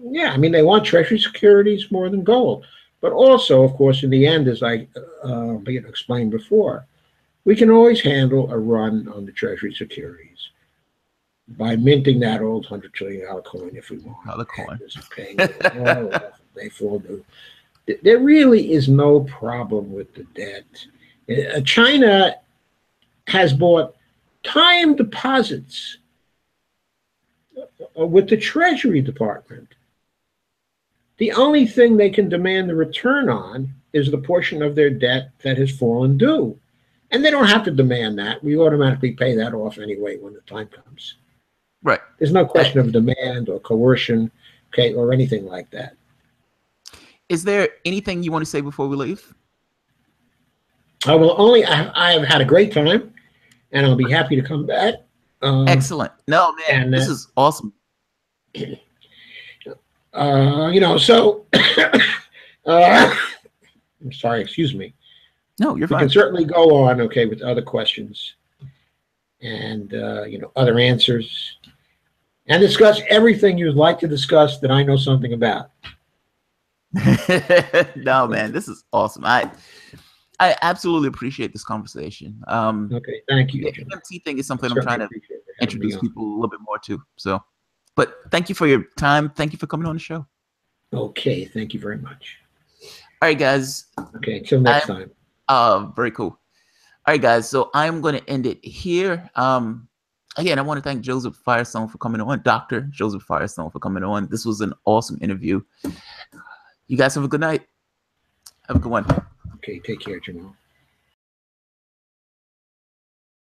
Yeah, I mean, they want Treasury securities more than gold. But also, of course, in the end, as I explained before, we can always handle a run on the Treasury securities by minting that old $100 trillion coin if we want.
Another coin.
Paying they fall due. There really is no problem with the debt. China has bought time deposits with the Treasury Department. The only thing they can demand the return on is the portion of their debt that has fallen due. And they don't have to demand that. We automatically pay that off anyway when the time comes.
Right.
There's no question of demand or coercion, okay, or anything like that.
Is there anything you want to say before we leave?
I have had a great time, and I'll be happy to come back.
Excellent. No, man, this is awesome.
So I'm sorry, excuse me.
No, you're fine.
We can certainly go on, okay, with other questions and other answers, and discuss everything you'd like to discuss that I know something about.
No, man, this is awesome. I absolutely appreciate this conversation.
Okay, thank you.
The MMT thing is something I'm trying to introduce people a little bit more to. So, but thank you for your time. Thank you for coming on the show.
Okay, thank you very much.
All right, guys.
Okay, till next time.
Very cool. All right, guys. So I'm going to end it here. Again, I want to thank Joseph Firestone for coming on. Dr. Joseph Firestone for coming on. This was an awesome interview. You guys have a good night. Have a good one.
Okay, take care, Jamal.